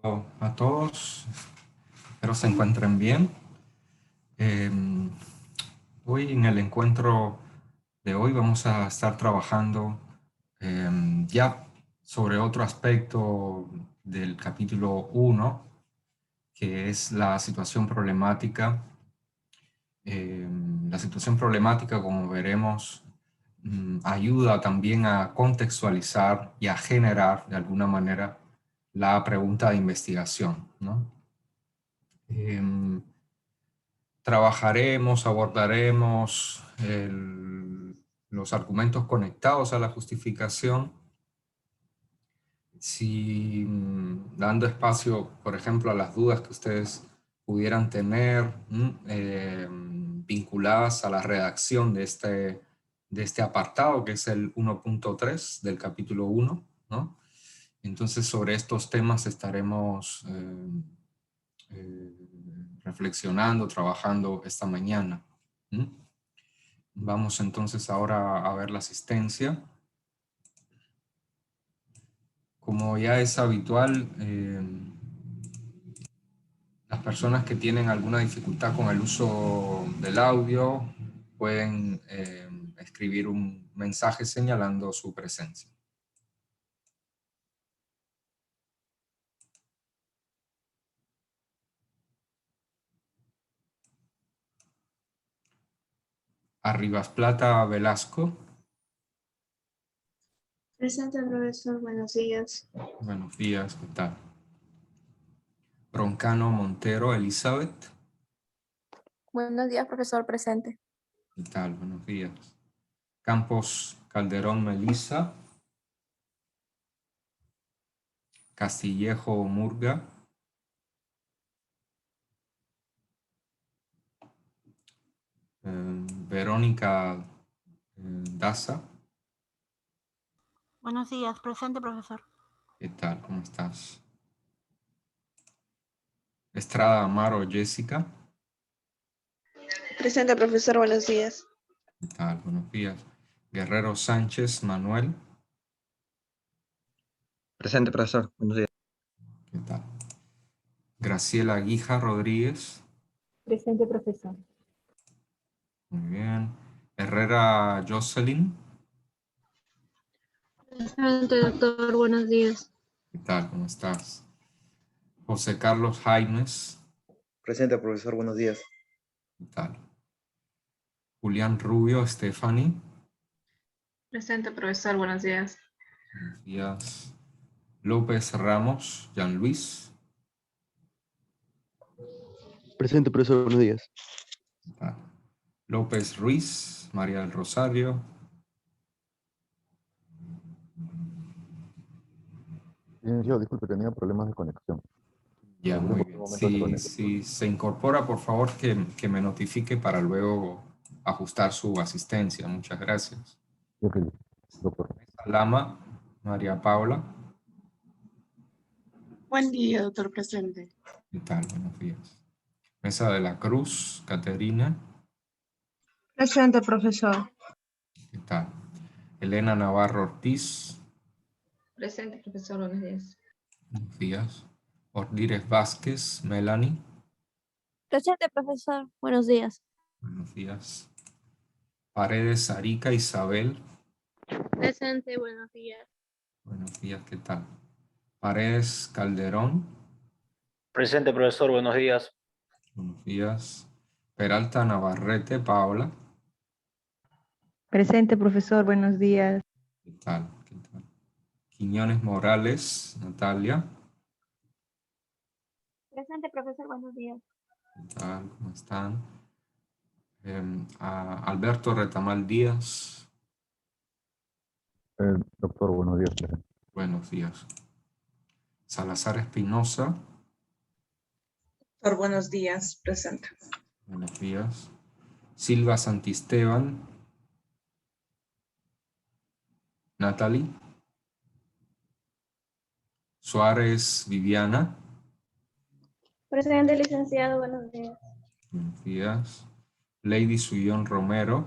A todos, espero se encuentren bien. Hoy en el encuentro de hoy vamos a estar trabajando ya sobre otro aspecto del capítulo 1, que es la situación problemática. La situación problemática, como veremos, ayuda también a contextualizar y a generar de alguna manera la pregunta de investigación, ¿no? Abordaremos los argumentos conectados a la justificación, dando espacio, por ejemplo, a las dudas que ustedes pudieran tener vinculadas a la redacción de este apartado, que es el 1.3 del capítulo 1, ¿no? Entonces, sobre estos temas estaremos reflexionando, trabajando esta mañana. Vamos entonces ahora a ver la asistencia. Como ya es habitual, las personas que tienen alguna dificultad con el uso del audio pueden escribir un mensaje señalando su presencia. Arribas Plata Velasco. Presente, profesor. Buenos días. Buenos días, ¿qué tal? Broncano Montero Elizabeth. Buenos días, profesor. Presente. ¿Qué tal? Buenos días. Campos Calderón Melissa. Castillejo Murga. Verónica Daza. Buenos días, presente, profesor. ¿Qué tal? ¿Cómo estás? Estrada Amaro Jessica. Presente, profesor. Buenos días. ¿Qué tal? Buenos días. Guerrero Sánchez Manuel. Presente, profesor. Buenos días. ¿Qué tal? Graciela Guija Rodríguez. Presente, profesor. Muy bien. Herrera Jocelyn. Presente, doctor. Buenos días. ¿Qué tal? ¿Cómo estás? José Carlos Jaimes. Presente, profesor. Buenos días. ¿Qué tal? Julián Rubio Stephanie. Presente, profesor. Buenos días. Buenos días. López Ramos Jean Luis. Presente, profesor. Buenos días. ¿Qué tal? López Ruiz María del Rosario. Yo, disculpe, tenía problemas de conexión. Ya, muy bien. Si se incorpora, por favor, que me notifique para luego ajustar su asistencia. Muchas gracias. Ok, doctor. Lama, María Paula. Buen día, doctor presente. ¿Qué tal? Buenos días. Mesa de la Cruz, Caterina. Presente, profesor. ¿Qué tal? Elena Navarro Ortiz. Presente, profesor. Buenos días. Buenos días. Ordírez Vázquez, Melanie. Presente, profesor. Buenos días. Buenos días. Paredes Arica Isabel. Presente, buenos días. Buenos días, ¿qué tal? Paredes Calderón. Presente, profesor. Buenos días. Buenos días. Peralta Navarrete Paola. Presente, profesor. Buenos días. ¿Qué tal? ¿Qué tal? Quiñones Morales Natalia. Presente, profesor. Buenos días. ¿Qué tal? ¿Cómo están? Alberto Retamal Díaz. Doctor, buenos días. Buenos días. Salazar Espinosa. Doctor, buenos días. Presente. Buenos días. Silva Santisteban. Natalie. Suárez Viviana. Presente, licenciado. Buenos días. Buenos días. Lady Suyón Romero.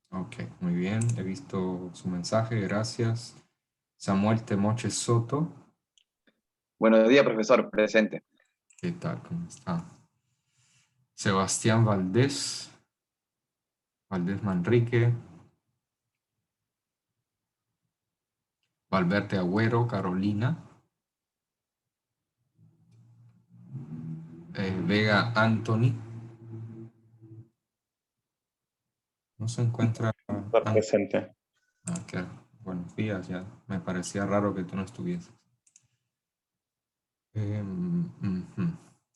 Ok, muy bien. He visto su mensaje, gracias. Samuel Temoche Soto. Buenos días, profesor. Presente. ¿Qué tal? ¿Cómo está? Sebastián Valdés Manrique. Valverde Agüero, Carolina. Vega Anthony. No se encuentra. Presente. Ok, buenos días, ya me parecía raro que tú no estuvieses.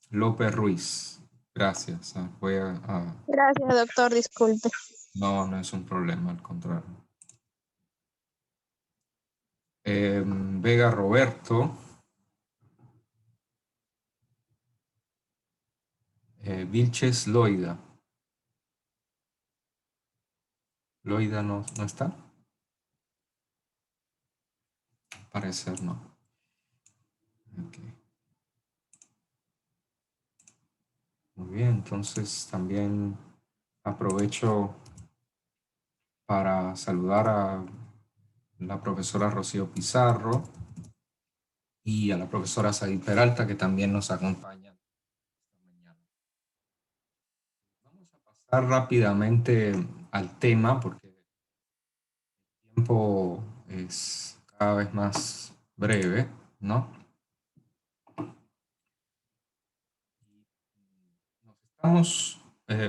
López Ruiz, gracias. Gracias, doctor, disculpe. No, no es un problema, al contrario. Vega Roberto. Vilches Loida. Loida no está. Al parecer no. Okay. Muy bien, entonces también aprovecho para saludar a la profesora Rocío Pizarro y a la profesora Said Peralta, que también nos acompaña esta mañana. Vamos a pasar rápidamente al tema porque el tiempo es cada vez más breve, ¿no? Nos estamos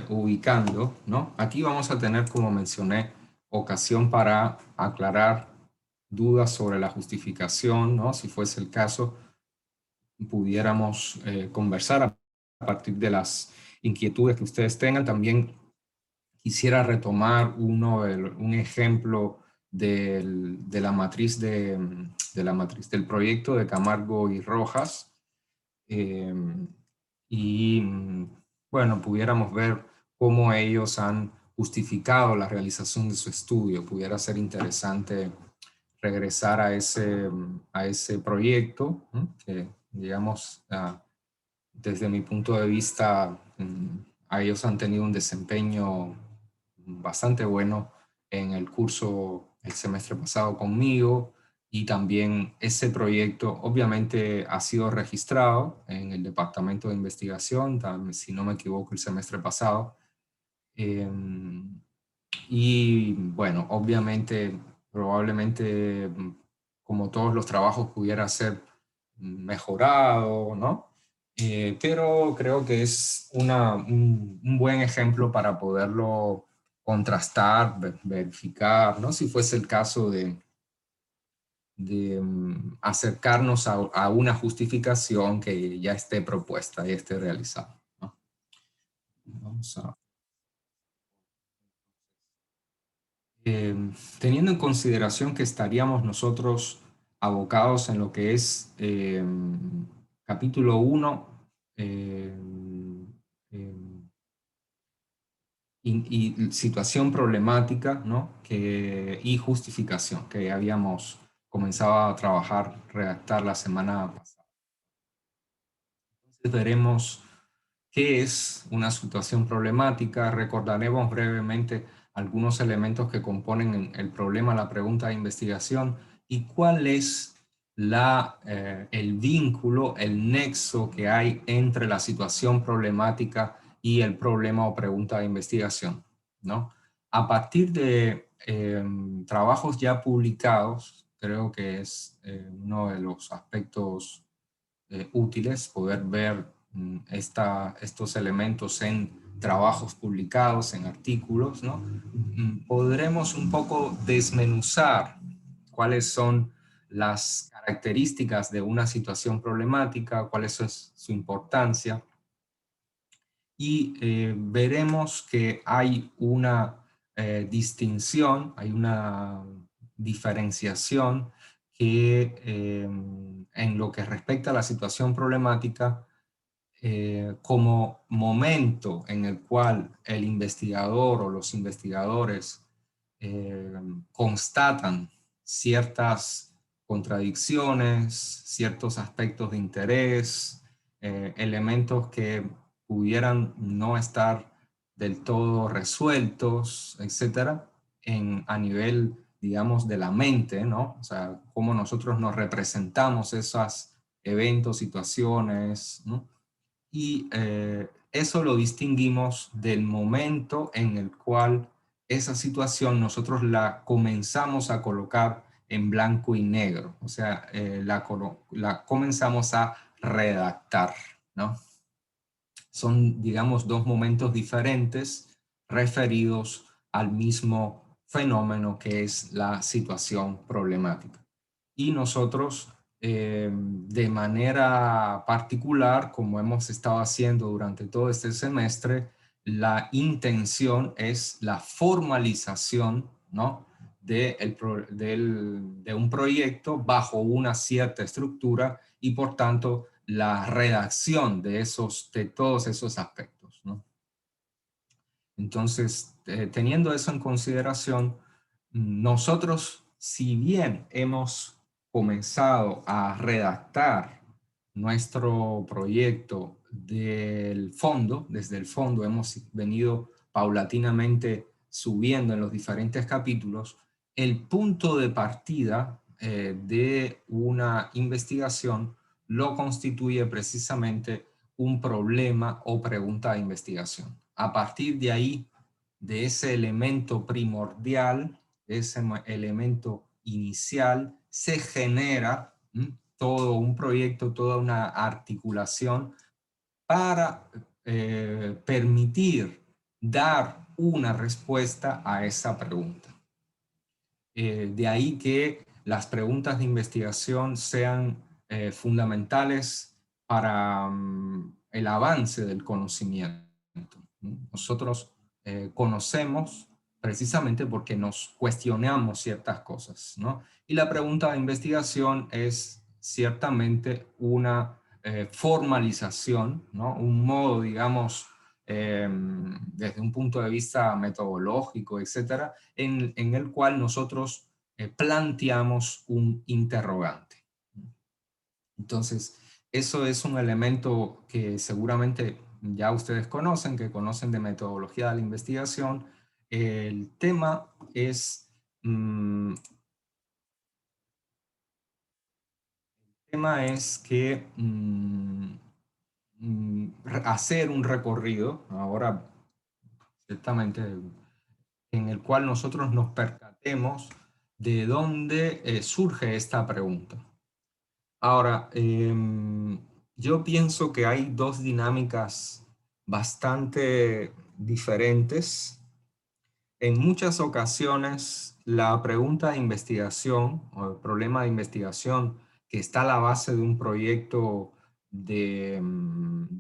ubicando, ¿no? Aquí vamos a tener, como mencioné, ocasión para aclarar dudas sobre la justificación, ¿no? Si fuese el caso, pudiéramos conversar a partir de las inquietudes que ustedes tengan. También quisiera retomar un ejemplo de la matriz del proyecto de Camargo y Rojas. Bueno, pudiéramos ver cómo ellos han justificado la realización de su estudio. Pudiera ser interesante regresar a ese proyecto, ¿no? Que, digamos, desde mi punto de vista, ellos han tenido un desempeño bastante bueno en el curso el semestre pasado conmigo, y también ese proyecto obviamente ha sido registrado en el departamento de investigación, si no me equivoco, el semestre pasado. Y bueno, obviamente, probablemente, como todos los trabajos, pudiera ser mejorado, ¿no? Pero creo que es un buen ejemplo para poderlo contrastar, verificar, ¿no? Si fuese el caso de acercarnos a una justificación que ya esté propuesta y esté realizada, ¿no? Vamos a... teniendo en consideración que estaríamos nosotros abocados en lo que es capítulo 1 y situación problemática, ¿no? Y justificación, que habíamos comenzado a trabajar, redactar la semana pasada. Entonces veremos qué es una situación problemática. Recordaremos brevemente algunos elementos que componen el problema, la pregunta de investigación, y cuál es el vínculo, el nexo que hay entre la situación problemática y el problema o pregunta de investigación, ¿no? A partir de trabajos ya publicados, creo que es uno de los aspectos útiles poder ver estos elementos en trabajos publicados, en artículos, ¿no? Podremos un poco desmenuzar cuáles son las características de una situación problemática, cuál es su importancia, y veremos que hay una distinción, hay una diferenciación que en lo que respecta a la situación problemática, como momento en el cual el investigador o los investigadores constatan ciertas contradicciones, ciertos aspectos de interés, elementos que pudieran no estar del todo resueltos, etcétera, a nivel digamos, de la mente, ¿no? O sea, cómo nosotros nos representamos esos eventos, situaciones, ¿no? Y eso lo distinguimos del momento en el cual esa situación nosotros la comenzamos a colocar en blanco y negro, o sea, la comenzamos a redactar, ¿no? Son, digamos, dos momentos diferentes referidos al mismo fenómeno que es la situación problemática. Y nosotros, de manera particular, como hemos estado haciendo durante todo este semestre, la intención es la formalización, ¿no?, de un proyecto bajo una cierta estructura y por tanto la redacción de todos esos aspectos, ¿no? Entonces, teniendo eso en consideración, nosotros, si bien hemos comenzado a redactar nuestro proyecto desde el fondo hemos venido paulatinamente subiendo en los diferentes capítulos, el punto de partida de una investigación lo constituye precisamente un problema o pregunta de investigación. A partir de ahí, de ese elemento primordial, de ese elemento inicial, se genera todo un proyecto, toda una articulación para permitir dar una respuesta a esa pregunta. De ahí que las preguntas de investigación sean fundamentales para el avance del conocimiento. Nosotros conocemos precisamente porque nos cuestionamos ciertas cosas, ¿no? Y la pregunta de investigación es ciertamente una formalización, ¿no? Un modo, digamos, desde un punto de vista metodológico, etcétera, en el cual nosotros planteamos un interrogante. Entonces, eso es un elemento que seguramente ya ustedes conocen, que conocen de metodología de la investigación. El tema es que hacer un recorrido, ahora ciertamente, en el cual nosotros nos percatemos de dónde surge esta pregunta. Ahora, yo pienso que hay dos dinámicas bastante diferentes. En muchas ocasiones, la pregunta de investigación o el problema de investigación que está a la base de un proyecto de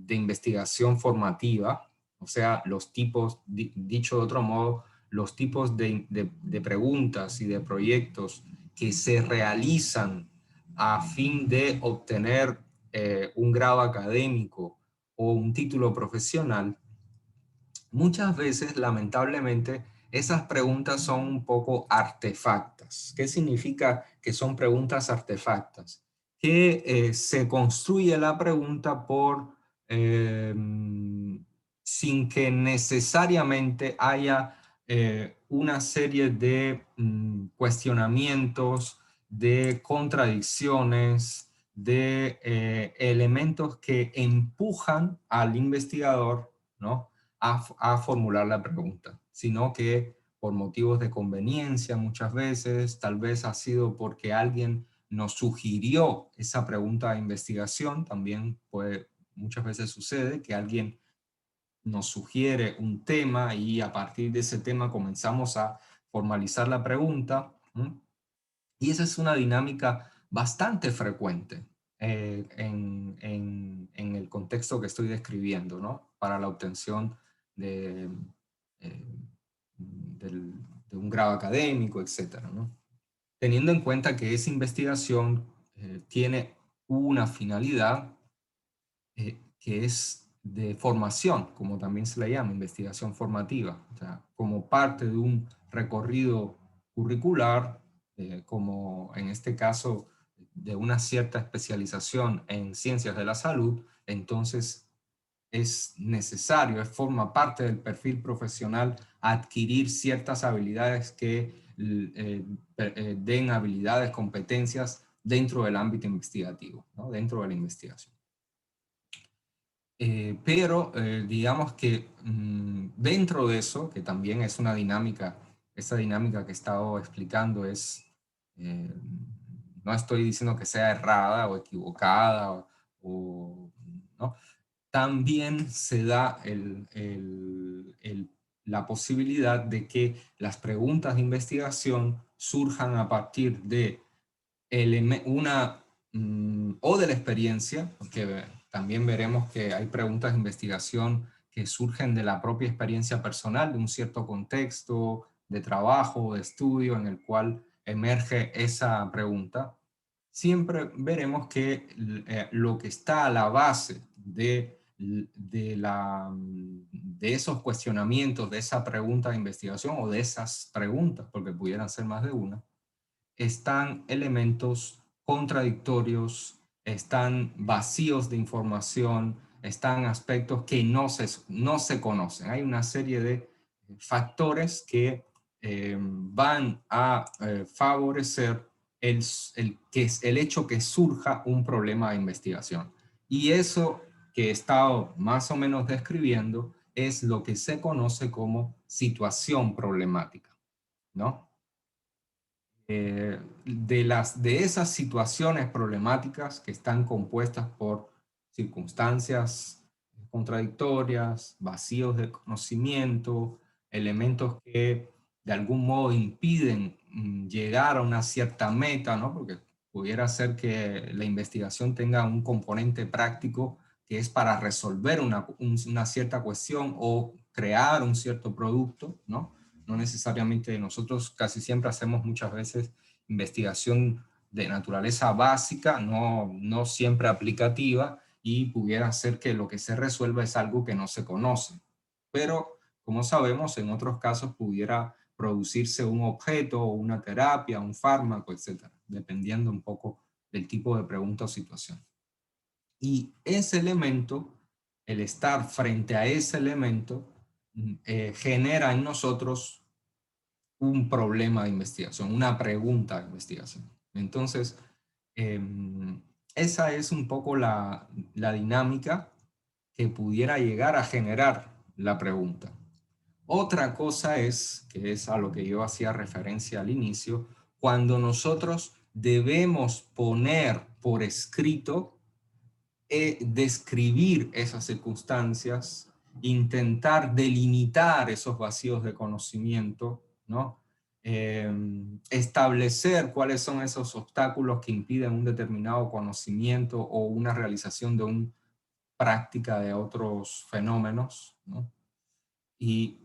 investigación formativa, o sea, los tipos, dicho de otro modo, los tipos de preguntas y de proyectos que se realizan a fin de obtener un grado académico o un título profesional, muchas veces, lamentablemente, esas preguntas son un poco artefactas. ¿Qué significa que son preguntas artefactas? Que se construye la pregunta sin que necesariamente haya una serie de cuestionamientos, de contradicciones, de elementos que empujan al investigador, ¿no?, a formular la pregunta, sino que por motivos de conveniencia muchas veces, tal vez ha sido porque alguien nos sugirió esa pregunta de investigación, también muchas veces sucede que alguien nos sugiere un tema y a partir de ese tema comenzamos a formalizar la pregunta, y esa es una dinámica bastante frecuente en el contexto que estoy describiendo, ¿no?, para la obtención de un grado académico, etcétera, ¿no? Teniendo en cuenta que esa investigación tiene una finalidad que es de formación, como también se le llama, investigación formativa, o sea, como parte de un recorrido curricular, como en este caso de una cierta especialización en ciencias de la salud, entonces es necesario, forma parte del perfil profesional adquirir ciertas habilidades que den habilidades, competencias dentro del ámbito investigativo, ¿no? Dentro de la investigación. Pero digamos que dentro de eso, que también es una dinámica, esa dinámica que he estado explicando es, no estoy diciendo que sea errada o equivocada, ¿no? También se da la posibilidad de que las preguntas de investigación surjan a partir de o de la experiencia, porque también veremos que hay preguntas de investigación que surgen de la propia experiencia personal, de un cierto contexto de trabajo, de estudio en el cual emerge esa pregunta. Siempre veremos que lo que está a la base de esos cuestionamientos, de esa pregunta de investigación o de esas preguntas, porque pudieran ser más de una, están elementos contradictorios, están vacíos de información, están aspectos que no se conocen. Hay una serie de factores que van a favorecer el hecho que surja un problema de investigación. Y eso que he estado más o menos describiendo es lo que se conoce como situación problemática, ¿no? De esas situaciones problemáticas que están compuestas por circunstancias contradictorias, vacíos de conocimiento, elementos que de algún modo impiden llegar a una cierta meta, ¿no? Porque pudiera ser que la investigación tenga un componente práctico que es para resolver una cierta cuestión o crear un cierto producto, ¿no? No necesariamente, nosotros casi siempre hacemos muchas veces investigación de naturaleza básica, no siempre aplicativa, y pudiera ser que lo que se resuelva es algo que no se conoce. Pero, como sabemos, en otros casos pudiera producirse un objeto, una terapia, un fármaco, etcétera, dependiendo un poco del tipo de pregunta o situación. Y ese elemento, el estar frente a ese elemento, genera en nosotros un problema de investigación, una pregunta de investigación. Entonces, esa es un poco la dinámica que pudiera llegar a generar la pregunta. Otra cosa es, que es a lo que yo hacía referencia al inicio, cuando nosotros debemos poner por escrito, describir esas circunstancias, intentar delimitar esos vacíos de conocimiento, ¿no? Establecer cuáles son esos obstáculos que impiden un determinado conocimiento o una realización de una práctica de otros fenómenos, ¿no? Y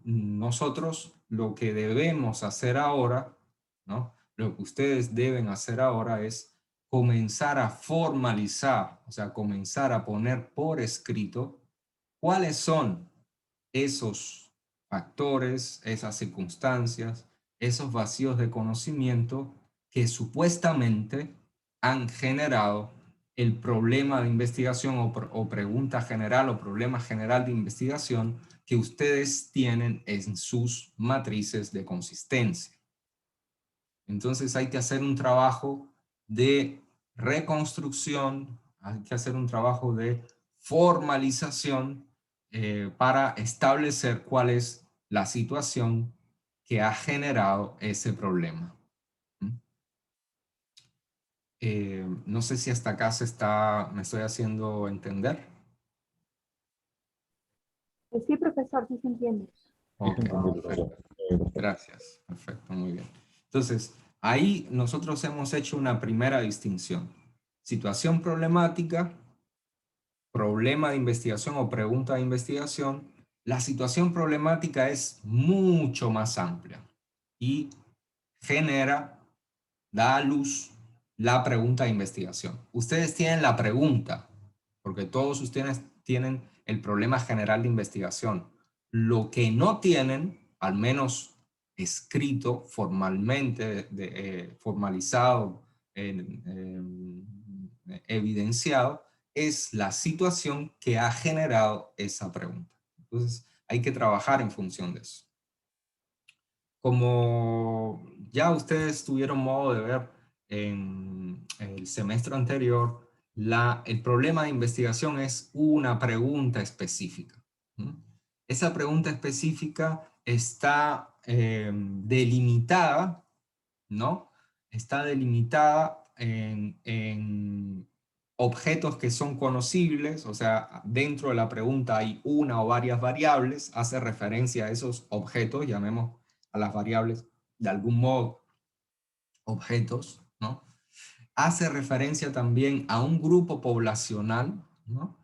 nosotros lo que debemos hacer ahora, ¿no? Lo que ustedes deben hacer ahora es comenzar a formalizar, o sea, comenzar a poner por escrito cuáles son esos factores, esas circunstancias, esos vacíos de conocimiento que supuestamente han generado el problema de investigación o pregunta general o problema general de investigación que ustedes tienen en sus matrices de consistencia. Entonces hay que hacer un trabajo de reconstrucción, hay que hacer un trabajo de formalización para establecer cuál es la situación que ha generado ese problema. No sé si hasta acá me estoy haciendo entender. Sí, profesor, sí se entiende. Ok, perfecto. Gracias. Perfecto, muy bien. Entonces, ahí nosotros hemos hecho una primera distinción. Situación problemática, problema de investigación o pregunta de investigación. La situación problemática es mucho más amplia y da a luz la pregunta de investigación. Ustedes tienen la pregunta, porque todos ustedes tienen el problema general de investigación. Lo que no tienen, al menos escrito formalmente, formalizado, evidenciado, es la situación que ha generado esa pregunta. Entonces, hay que trabajar en función de eso. Como ya ustedes tuvieron modo de ver en el semestre anterior, el problema de investigación es una pregunta específica. Esa pregunta específica está delimitada, ¿no? Está delimitada en objetos que son conocibles, o sea, dentro de la pregunta hay una o varias variables, hace referencia a esos objetos, llamemos a las variables de algún modo objetos, ¿no? Hace referencia también a un grupo poblacional, ¿no?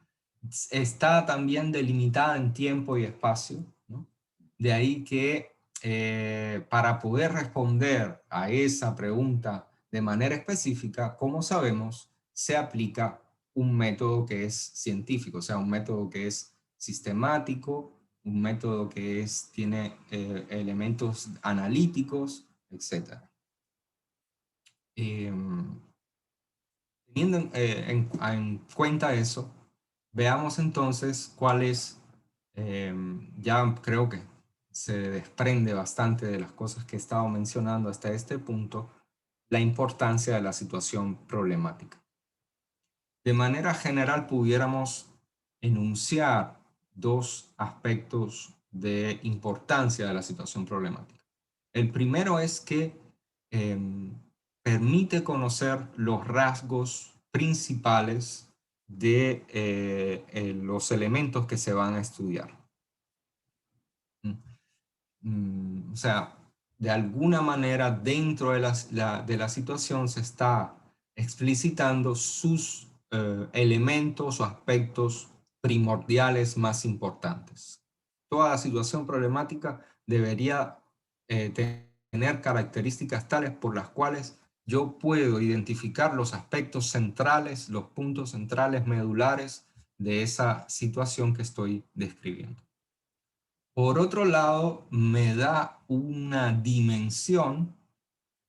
Está también delimitada en tiempo y espacio, ¿no? De ahí que para poder responder a esa pregunta de manera específica, como sabemos, se aplica un método que es científico, o sea, un método que es sistemático, un método que tiene elementos analíticos, etc. Teniendo en cuenta eso, veamos entonces cuál es, ya creo que se desprende bastante de las cosas que he estado mencionando hasta este punto, la importancia de la situación problemática. De manera general pudiéramos enunciar dos aspectos de importancia de la situación problemática. El primero es que permite conocer los rasgos principales de los elementos que se van a estudiar. O sea, de alguna manera dentro de la situación se está explicitando sus elementos o aspectos primordiales más importantes. Toda la situación problemática debería tener características tales por las cuales yo puedo identificar los aspectos centrales, los puntos centrales medulares de esa situación que estoy describiendo. Por otro lado, me da una dimensión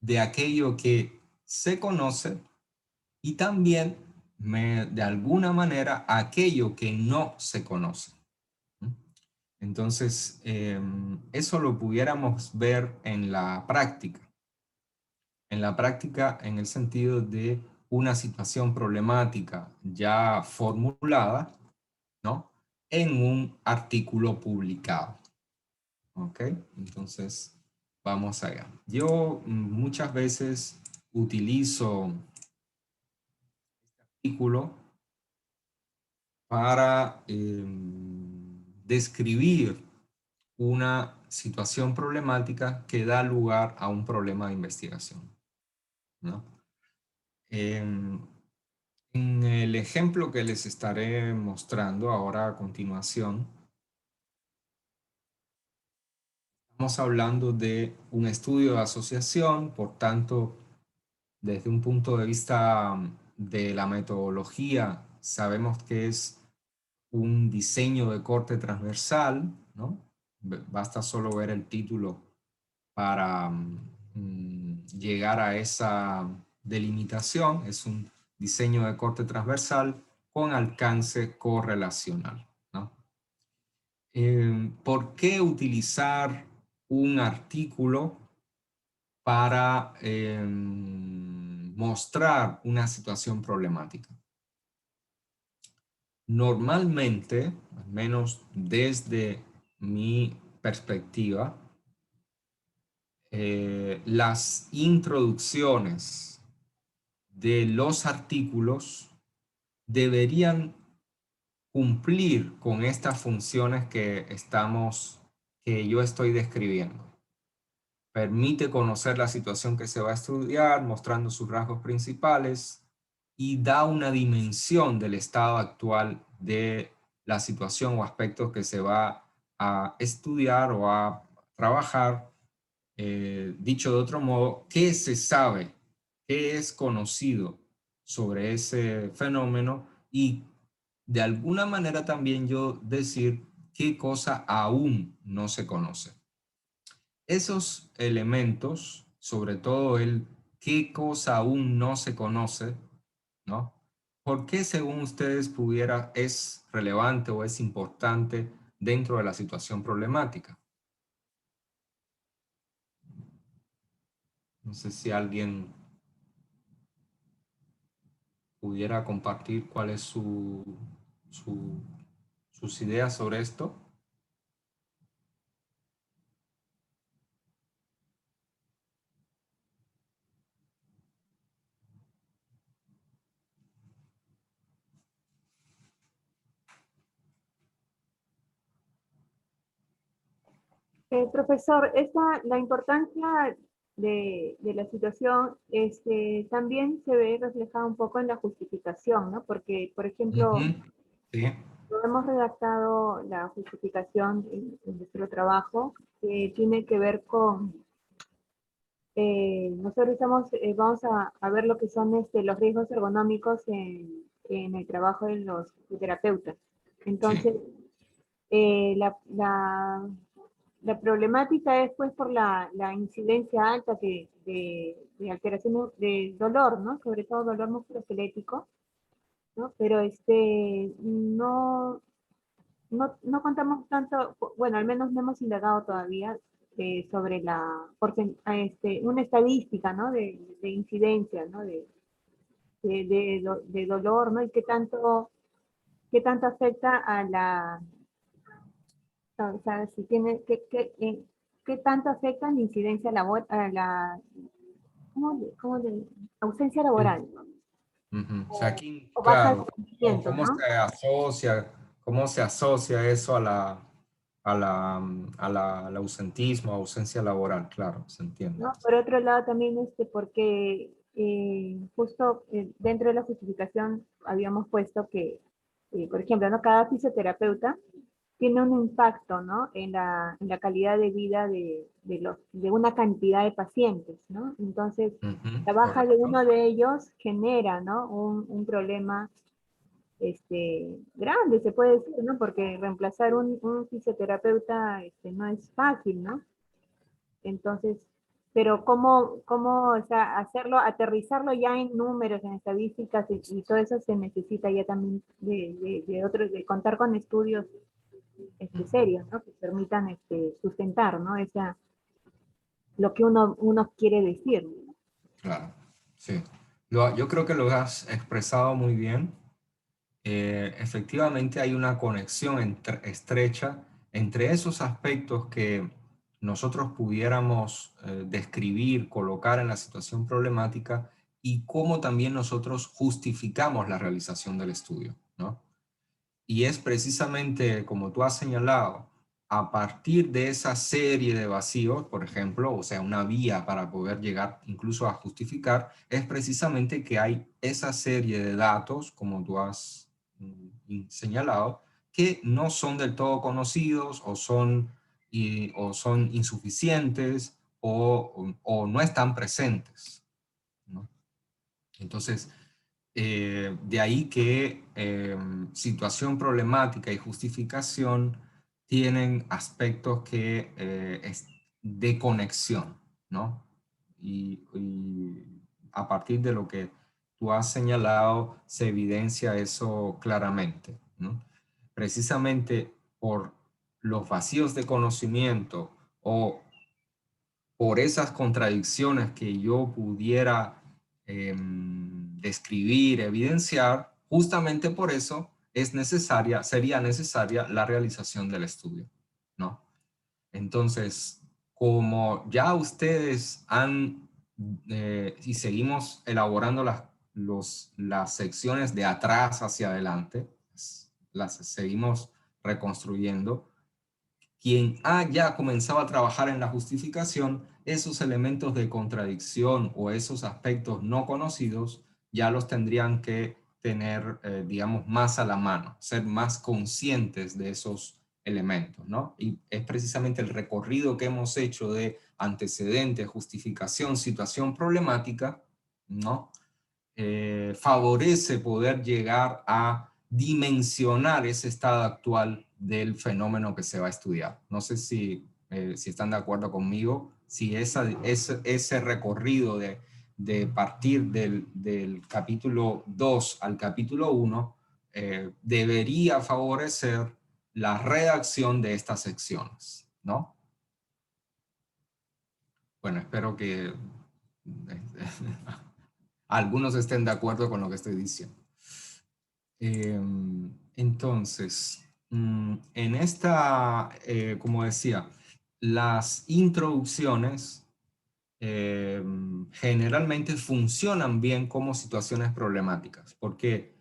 de aquello que se conoce y también de alguna manera aquello que no se conoce. Entonces, eso lo pudiéramos ver en la práctica. En la práctica, en el sentido de una situación problemática ya formulada, ¿no? En un artículo publicado. ¿Ok? Entonces, vamos allá. Yo muchas veces utilizo este artículo para describir una situación problemática que da lugar a un problema de investigación, ¿no? En el ejemplo que les estaré mostrando ahora a continuación, estamos hablando de un estudio de asociación, por tanto, desde un punto de vista de la metodología, sabemos que es un diseño de corte transversal, ¿no? Basta solo ver el título para llegar a esa delimitación. Es un diseño de corte transversal con alcance correlacional, ¿no? ¿Por qué utilizar un artículo para mostrar una situación problemática? Normalmente, al menos desde mi perspectiva, las introducciones de los artículos deberían cumplir con estas funciones que yo estoy describiendo. Permite conocer la situación que se va a estudiar, mostrando sus rasgos principales, y da una dimensión del estado actual de la situación o aspectos que se va a estudiar o a trabajar. Dicho de otro modo, ¿qué se sabe? ¿Qué es conocido sobre ese fenómeno? Y de alguna manera también yo decir qué cosa aún no se conoce. Esos elementos, sobre todo el qué cosa aún no se conoce, ¿no? ¿Por qué según ustedes es relevante o es importante dentro de la situación problemática. No sé si alguien pudiera compartir cuál es sus ideas sobre esto. Profesor, la importancia de la situación también se ve reflejada un poco en la justificación, ¿no? Porque, por ejemplo, Sí. hemos redactado la justificación en nuestro trabajo, que tiene que ver con, nosotros vamos a ver lo que son los riesgos ergonómicos en el trabajo de los terapeutas. Entonces, la problemática es pues por la incidencia alta de alteraciones de dolor, ¿no? Sobre todo dolor musculoesquelético, ¿no? Pero no contamos tanto, bueno, al menos no hemos indagado todavía sobre una estadística, ¿no? De incidencia, ¿no? De dolor, ¿no? Y qué tanto afecta a la, o sea, si tiene, qué tanto afecta la incidencia laboral, a la, ausencia laboral, ¿no? O sea, aquí, O baja claro, de rendimiento, ¿cómo ¿no? se asocia eso al ausentismo, ausencia laboral? Claro, se entiende. ¿No? Por otro lado también porque justo dentro de la justificación habíamos puesto que, por ejemplo, ¿no? Cada fisioterapeuta tiene un impacto, ¿no? en la calidad de vida de una cantidad de pacientes, ¿no? Entonces, la baja de uno de ellos genera, ¿no? un problema grande, se puede decir, ¿no? Porque reemplazar un fisioterapeuta no es fácil, ¿no? Entonces, pero cómo o sea, aterrizarlo ya en números, en estadísticas, y todo eso se necesita ya también de contar con estudios serios, ¿no? Que permitan sustentar, ¿no? Lo que uno quiere decir, ¿no? Claro, sí. Yo creo que lo has expresado muy bien. Efectivamente hay una conexión estrecha entre esos aspectos que nosotros pudiéramos describir, colocar en la situación problemática y cómo también nosotros justificamos la realización del estudio, ¿no? Y es precisamente, como tú has señalado, a partir de esa serie de vacíos, por ejemplo, o sea, una vía para poder llegar incluso a justificar, es precisamente que hay esa serie de datos, como tú has señalado, que no son del todo conocidos o son insuficientes o no están presentes, ¿no? Entonces, de ahí que situación problemática y justificación tienen aspectos que de conexión, ¿no? Y a partir de lo que tú has señalado, se evidencia eso claramente, ¿no? Precisamente por los vacíos de conocimiento o por esas contradicciones que yo pudiera describir, evidenciar, justamente por eso sería necesaria la realización del estudio, ¿no? Entonces, como ya ustedes y seguimos elaborando las secciones de atrás hacia adelante, las seguimos reconstruyendo, quien ya comenzado a trabajar en la justificación, esos elementos de contradicción o esos aspectos no conocidos ya los tendrían que tener, digamos, más a la mano, ser más conscientes de esos elementos, ¿no? Y es precisamente el recorrido que hemos hecho de antecedente, justificación, situación problemática, ¿no? Favorece poder llegar a dimensionar ese estado actual del fenómeno que se va a estudiar. No sé si están de acuerdo conmigo, si ese recorrido de partir del capítulo 2 al capítulo 1 debería favorecer la redacción de estas secciones, ¿no? Bueno, espero que algunos estén de acuerdo con lo que estoy diciendo. Entonces, en esta, como decía, las introducciones generalmente funcionan bien como situaciones problemáticas, porque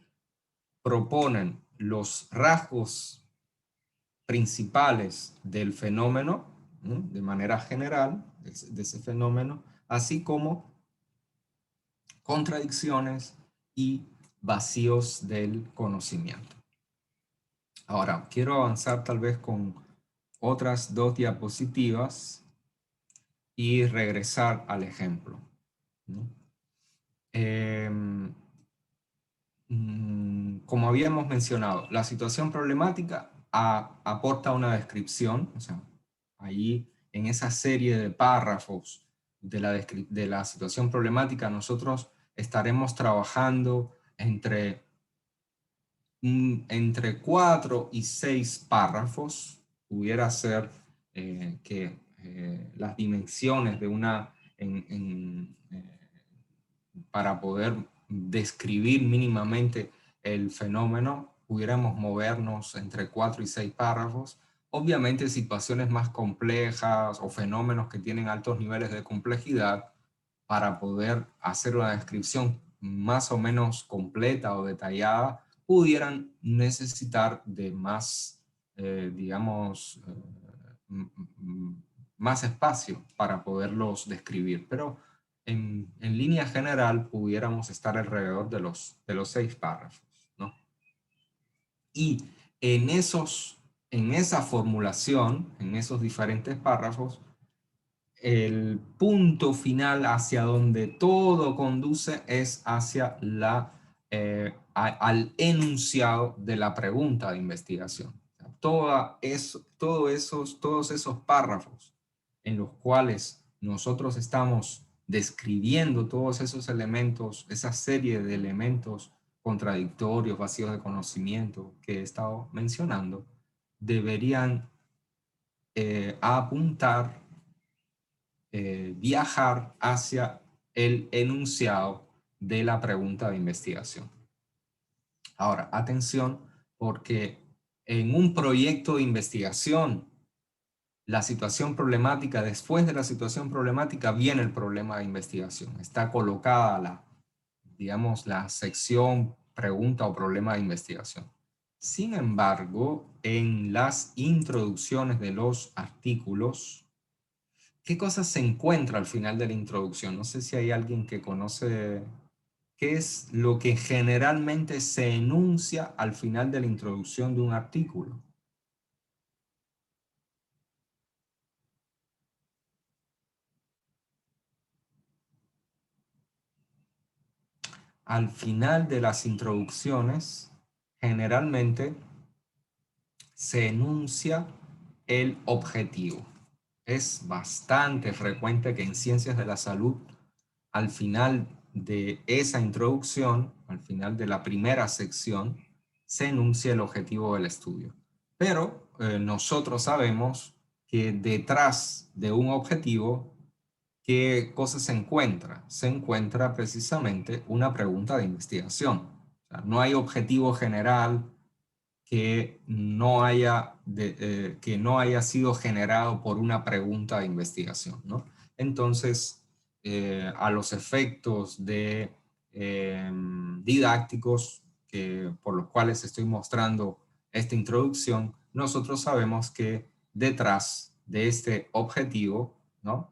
proponen los rasgos principales del fenómeno, ¿no? De manera general, de ese fenómeno, así como contradicciones y vacíos del conocimiento. Ahora, quiero avanzar tal vez con otras 2 diapositivas y regresar al ejemplo, ¿no? Como habíamos mencionado, la situación problemática aporta una descripción, o sea, ahí en esa serie de párrafos de la situación problemática nosotros estaremos trabajando entre 4 y 6 párrafos. Pudiera ser que las dimensiones de una, para poder describir mínimamente el fenómeno, pudiéramos movernos entre 4 y 6 párrafos. Obviamente situaciones más complejas o fenómenos que tienen altos niveles de complejidad, para poder hacer una descripción más o menos completa o detallada, pudieran necesitar de más, digamos, más espacio para poderlos describir. Pero en línea general pudiéramos estar alrededor de los 6 párrafos, ¿no? Y en esa formulación, en esos diferentes párrafos, el punto final hacia donde todo conduce es hacia al enunciado de la pregunta de investigación. Todos esos párrafos en los cuales nosotros estamos describiendo todos esos elementos, esa serie de elementos contradictorios, vacíos de conocimiento que he estado mencionando, deberían apuntar, viajar hacia el enunciado de la pregunta de investigación. Ahora, atención, porque en un proyecto de investigación, la situación problemática, después de la situación problemática viene el problema de investigación. Está colocada digamos, la sección pregunta o problema de investigación. Sin embargo, en las introducciones de los artículos, ¿qué cosa se encuentra al final de la introducción? No sé si hay alguien que conoce qué es lo que generalmente se enuncia al final de la introducción de un artículo. Al final de las introducciones, generalmente se enuncia el objetivo. Es bastante frecuente que en ciencias de la salud, al final de esa introducción, al final de la primera sección, se enuncie el objetivo del estudio. Pero nosotros sabemos que detrás de un objetivo, ¿qué cosa se encuentra? Se encuentra precisamente una pregunta de investigación. O sea, no hay objetivo general que no haya sido generado por una pregunta de investigación, ¿no? Entonces, a los efectos de didácticos por los cuales estoy mostrando esta introducción, nosotros sabemos que detrás de este objetivo, ¿no?,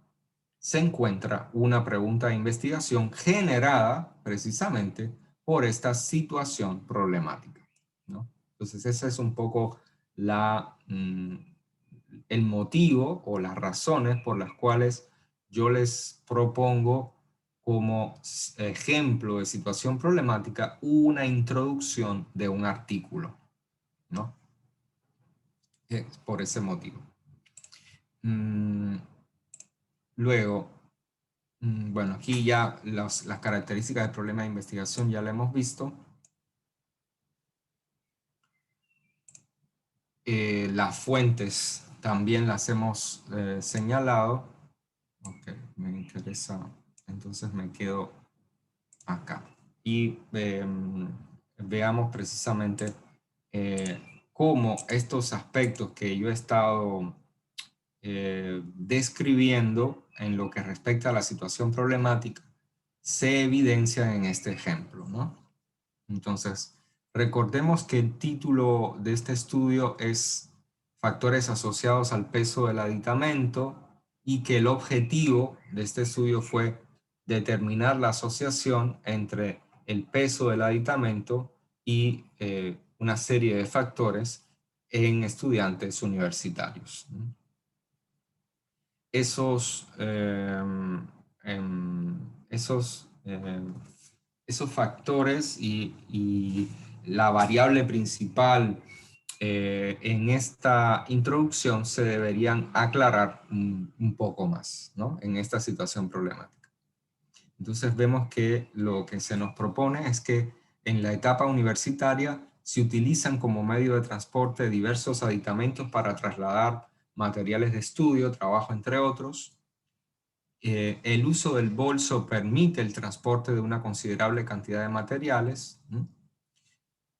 se encuentra una pregunta de investigación generada precisamente por esta situación problemática, ¿no? Entonces ese es un poco el motivo o las razones por las cuales yo les propongo como ejemplo de situación problemática una introducción de un artículo, ¿no? Es por ese motivo. Luego, bueno, aquí ya las características del problema de investigación ya la hemos visto. las fuentes también las hemos señalado. Ok, me interesa, entonces me quedo acá. Y veamos precisamente cómo estos aspectos que yo he estado describiendo en lo que respecta a la situación problemática se evidencian en este ejemplo, ¿no? Entonces, recordemos que el título de este estudio es Factores asociados al peso del aditamento y que el objetivo de este estudio fue determinar la asociación entre el peso del aditamento y una serie de factores en estudiantes universitarios. Esos factores y la variable principal en esta introducción se deberían aclarar un poco más, ¿no? En esta situación problemática. Entonces vemos que lo que se nos propone es que en la etapa universitaria se utilizan como medio de transporte diversos aditamentos para trasladar materiales de estudio, trabajo, entre otros. El uso del bolso permite el transporte de una considerable cantidad de materiales, ¿no?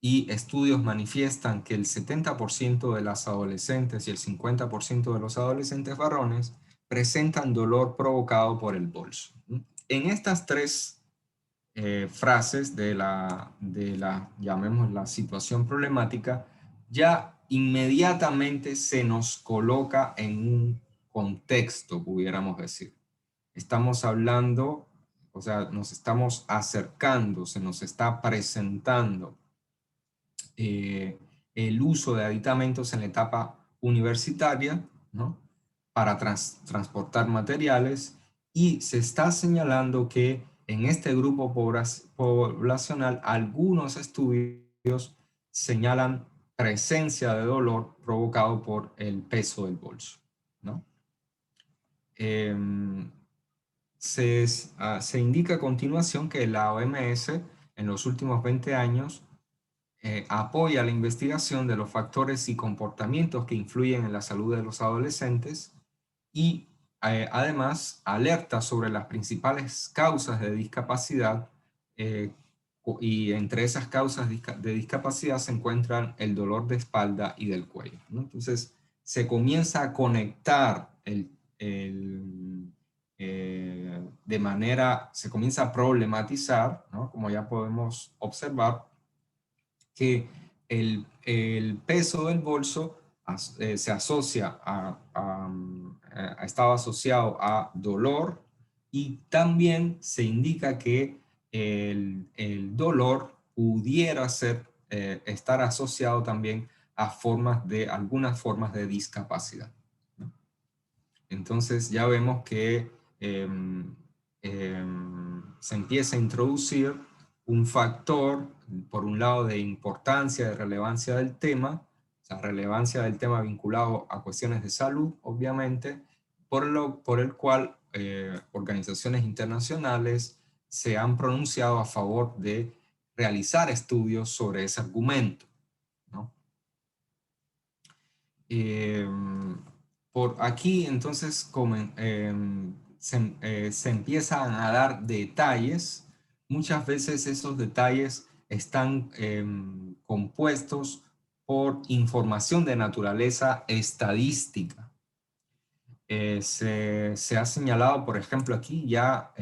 Y estudios manifiestan que el 70% de las adolescentes y el 50% de los adolescentes varones presentan dolor provocado por el bolso, ¿no? En estas tres frases de llamémosla situación problemática, ya inmediatamente se nos coloca en un contexto, pudiéramos decir. Estamos hablando, o sea, nos estamos acercando, se nos está presentando el uso de aditamentos en la etapa universitaria, ¿no? Para transportar materiales, y se está señalando que en este grupo poblacional algunos estudios señalan presencia de dolor provocado por el peso del bolso, ¿no? Se indica a continuación que la OMS en los últimos 20 años apoya la investigación de los factores y comportamientos que influyen en la salud de los adolescentes y además alerta sobre las principales causas de discapacidad y entre esas causas de discapacidad se encuentran el dolor de espalda y del cuello, ¿no? Entonces se comienza a conectar se comienza a problematizar, ¿no? Como ya podemos observar, que el peso del bolso se asocia estaba asociado a dolor, y también se indica que el dolor pudiera estar asociado también a algunas formas de discapacidad, ¿no? Entonces ya vemos que se empieza a introducir un factor, por un lado, de importancia, de relevancia del tema, o sea, relevancia del tema vinculado a cuestiones de salud, obviamente, por el cual organizaciones internacionales se han pronunciado a favor de realizar estudios sobre ese argumento, ¿no? Por aquí, entonces, se empiezan a dar detalles. Muchas veces esos detalles están compuestos por información de naturaleza estadística. Se ha señalado, por ejemplo, aquí ya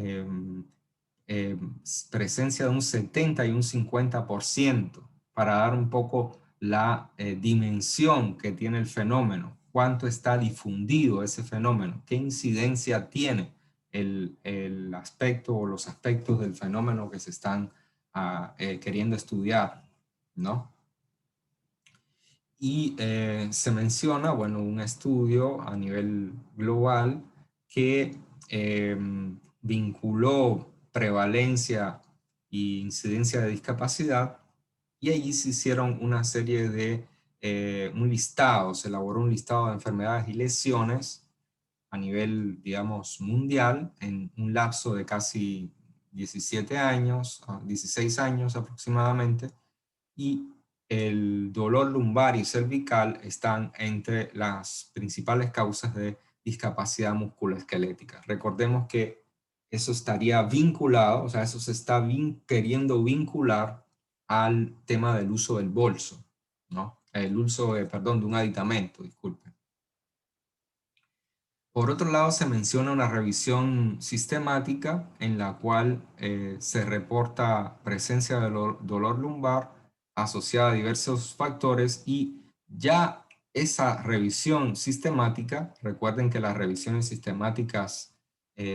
presencia de un 70 y un 50%, para dar un poco la dimensión que tiene el fenómeno, cuánto está difundido ese fenómeno, qué incidencia tiene el aspecto o los aspectos del fenómeno que se están queriendo estudiar, ¿no? Y se menciona, bueno, un estudio a nivel global que vinculó prevalencia e incidencia de discapacidad, y allí se hicieron una serie de, se elaboró un listado de enfermedades y lesiones a nivel, digamos, mundial, en un lapso de casi 16 años aproximadamente, y el dolor lumbar y cervical están entre las principales causas de discapacidad musculoesquelética. Recordemos que eso estaría vinculado, o sea, eso se está queriendo vincular al tema del uso del bolso, ¿no? El uso, perdón, de un aditamento, disculpe. Por otro lado, se menciona una revisión sistemática en la cual se reporta presencia de dolor lumbar asociada a diversos factores, y ya esa revisión sistemática, recuerden que las revisiones sistemáticas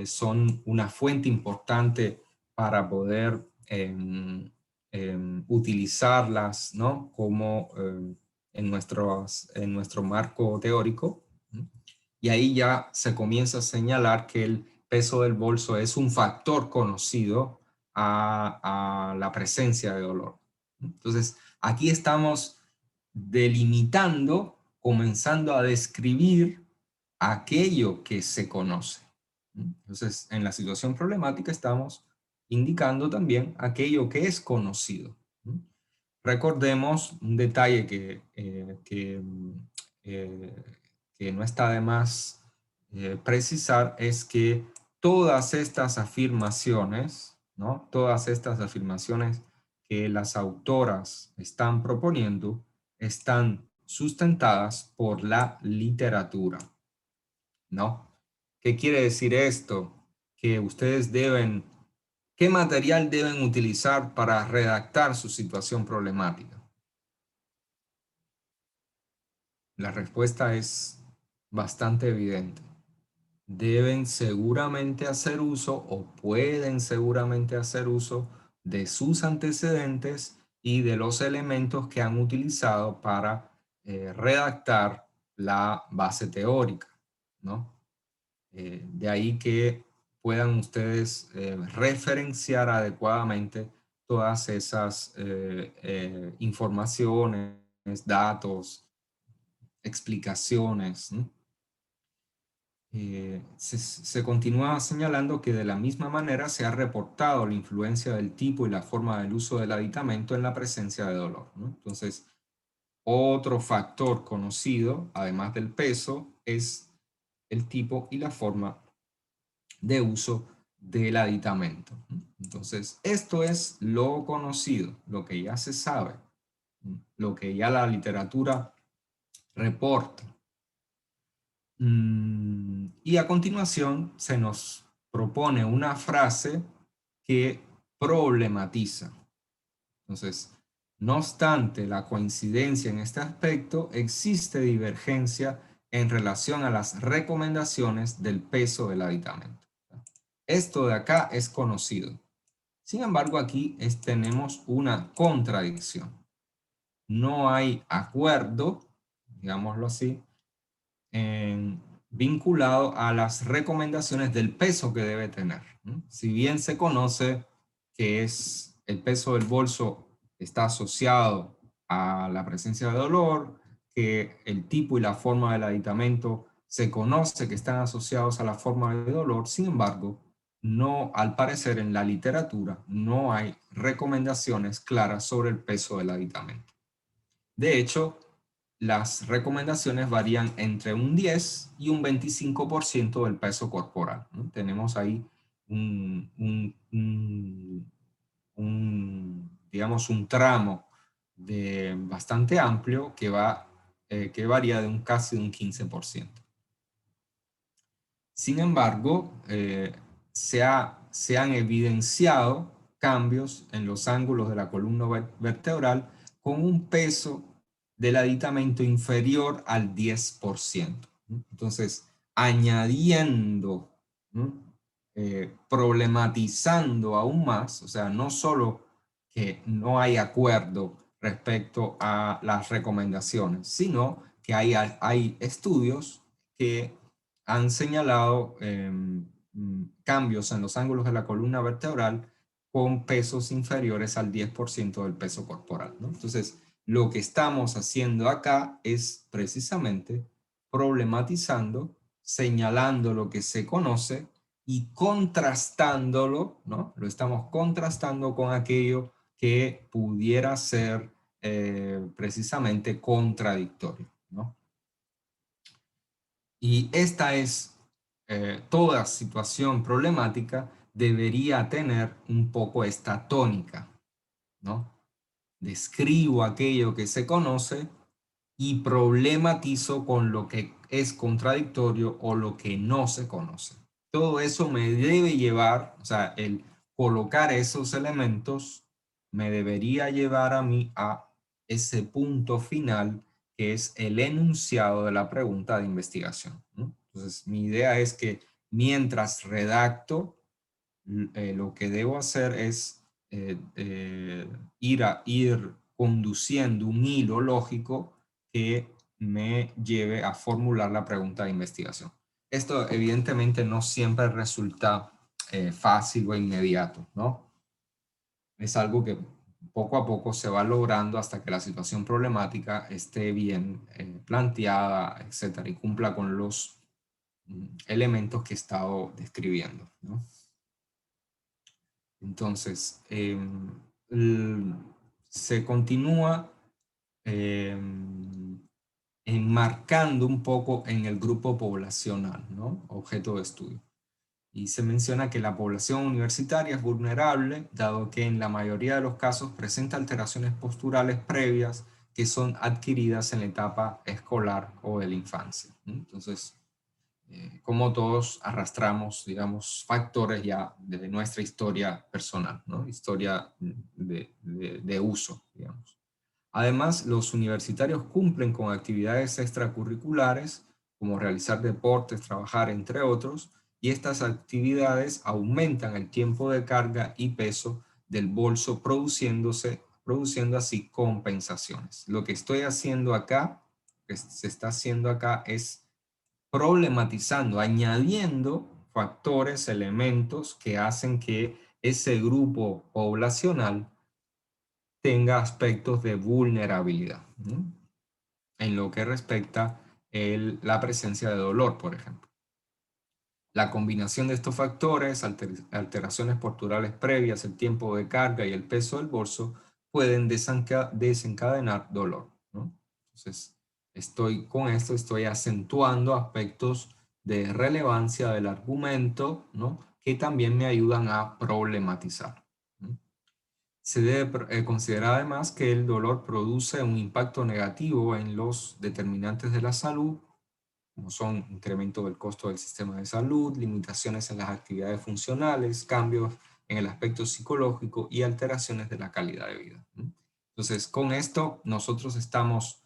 son una fuente importante para poder utilizarlas, ¿no? Como en nuestro marco teórico. Y ahí ya se comienza a señalar que el peso del bolso es un factor conocido a la presencia de dolor. Entonces, aquí estamos delimitando, comenzando a describir aquello que se conoce. Entonces, en la situación problemática estamos indicando también aquello que es conocido. Recordemos un detalle que no está de más precisar, es que todas estas afirmaciones, ¿no? Todas estas afirmaciones que las autoras están proponiendo están sustentadas por la literatura, ¿no? ¿Qué quiere decir esto? Que ustedes deben, ¿qué material deben utilizar para redactar su situación problemática? La respuesta es bastante evidente. Deben seguramente hacer uso, o pueden seguramente hacer uso, de sus antecedentes y de los elementos que han utilizado para redactar la base teórica, ¿no? De ahí que puedan ustedes referenciar adecuadamente todas esas informaciones, datos, explicaciones, ¿no? Se continúa señalando que de la misma manera se ha reportado la influencia del tipo y la forma del uso del aditamento en la presencia de dolor, ¿no? Entonces, otro factor conocido, además del peso, es el tipo y la forma de uso del aditamento. Entonces, esto es lo conocido, lo que ya se sabe, lo que ya la literatura reporta. Y a continuación se nos propone una frase que problematiza. Entonces, no obstante la coincidencia en este aspecto, existe divergencia en relación a las recomendaciones del peso del aditamento. Esto de acá es conocido. Sin embargo, aquí tenemos una contradicción. No hay acuerdo, digámoslo así, vinculado a las recomendaciones del peso que debe tener, ¿no? Si bien se conoce que el peso del bolso está asociado a la presencia de dolor, que el tipo y la forma del aditamento se conoce que están asociados a la forma de dolor, sin embargo, no, al parecer en la literatura no hay recomendaciones claras sobre el peso del aditamento. De hecho, las recomendaciones varían entre un 10 y un 25% del peso corporal, ¿no? Tenemos ahí digamos, un tramo bastante amplio que varía de casi un 15%. Sin embargo, se han evidenciado cambios en los ángulos de la columna vertebral con un peso del aditamento inferior al 10%. Entonces, añadiendo, problematizando aún más, o sea, no solo que no hay acuerdo respecto a las recomendaciones, sino que hay estudios que han señalado cambios en los ángulos de la columna vertebral con pesos inferiores al 10% del peso corporal, ¿no? Entonces, lo que estamos haciendo acá es precisamente problematizando, señalando lo que se conoce y contrastándolo, ¿no? Lo estamos contrastando con aquello que pudiera ser precisamente contradictorio, ¿no? Y esta es, toda situación problemática debería tener un poco esta tónica, ¿no? Describo aquello que se conoce y problematizo con lo que es contradictorio o lo que no se conoce. Todo eso me debe llevar, o sea, el colocar esos elementos me debería llevar a mí a ese punto final que es el enunciado de la pregunta de investigación, ¿no? Entonces, mi idea es que mientras redacto, lo que debo hacer es ir conduciendo un hilo lógico que me lleve a formular la pregunta de investigación. Esto evidentemente no siempre resulta fácil o inmediato, ¿no? Es algo que poco a poco se va logrando hasta que la situación problemática esté bien planteada, etcétera, y cumpla con los elementos que he estado describiendo, ¿no? Entonces, se continúa enmarcando un poco en el grupo poblacional, ¿no? Objeto de estudio. Y se menciona que la población universitaria es vulnerable, dado que en la mayoría de los casos presenta alteraciones posturales previas que son adquiridas en la etapa escolar o de la infancia, ¿no? Entonces, como todos arrastramos, digamos, factores ya de nuestra historia personal, ¿no? Historia de uso, digamos. Además, los universitarios cumplen con actividades extracurriculares, como realizar deportes, trabajar, entre otros, y estas actividades aumentan el tiempo de carga y peso del bolso, produciendo así compensaciones. Lo que estoy haciendo acá, que se está haciendo acá, es problematizando, añadiendo factores, elementos que hacen que ese grupo poblacional tenga aspectos de vulnerabilidad, ¿no? En lo que respecta la presencia de dolor, por ejemplo. La combinación de estos factores, alteraciones posturales previas, el tiempo de carga y el peso del bolso, pueden desencadenar dolor, ¿no? Entonces, con esto estoy acentuando aspectos de relevancia del argumento, ¿no? Que también me ayudan a problematizar, ¿no? Se debe considerar además que el dolor produce un impacto negativo en los determinantes de la salud, como son incremento del costo del sistema de salud, limitaciones en las actividades funcionales, cambios en el aspecto psicológico y alteraciones de la calidad de vida, ¿no? Entonces, con esto nosotros estamos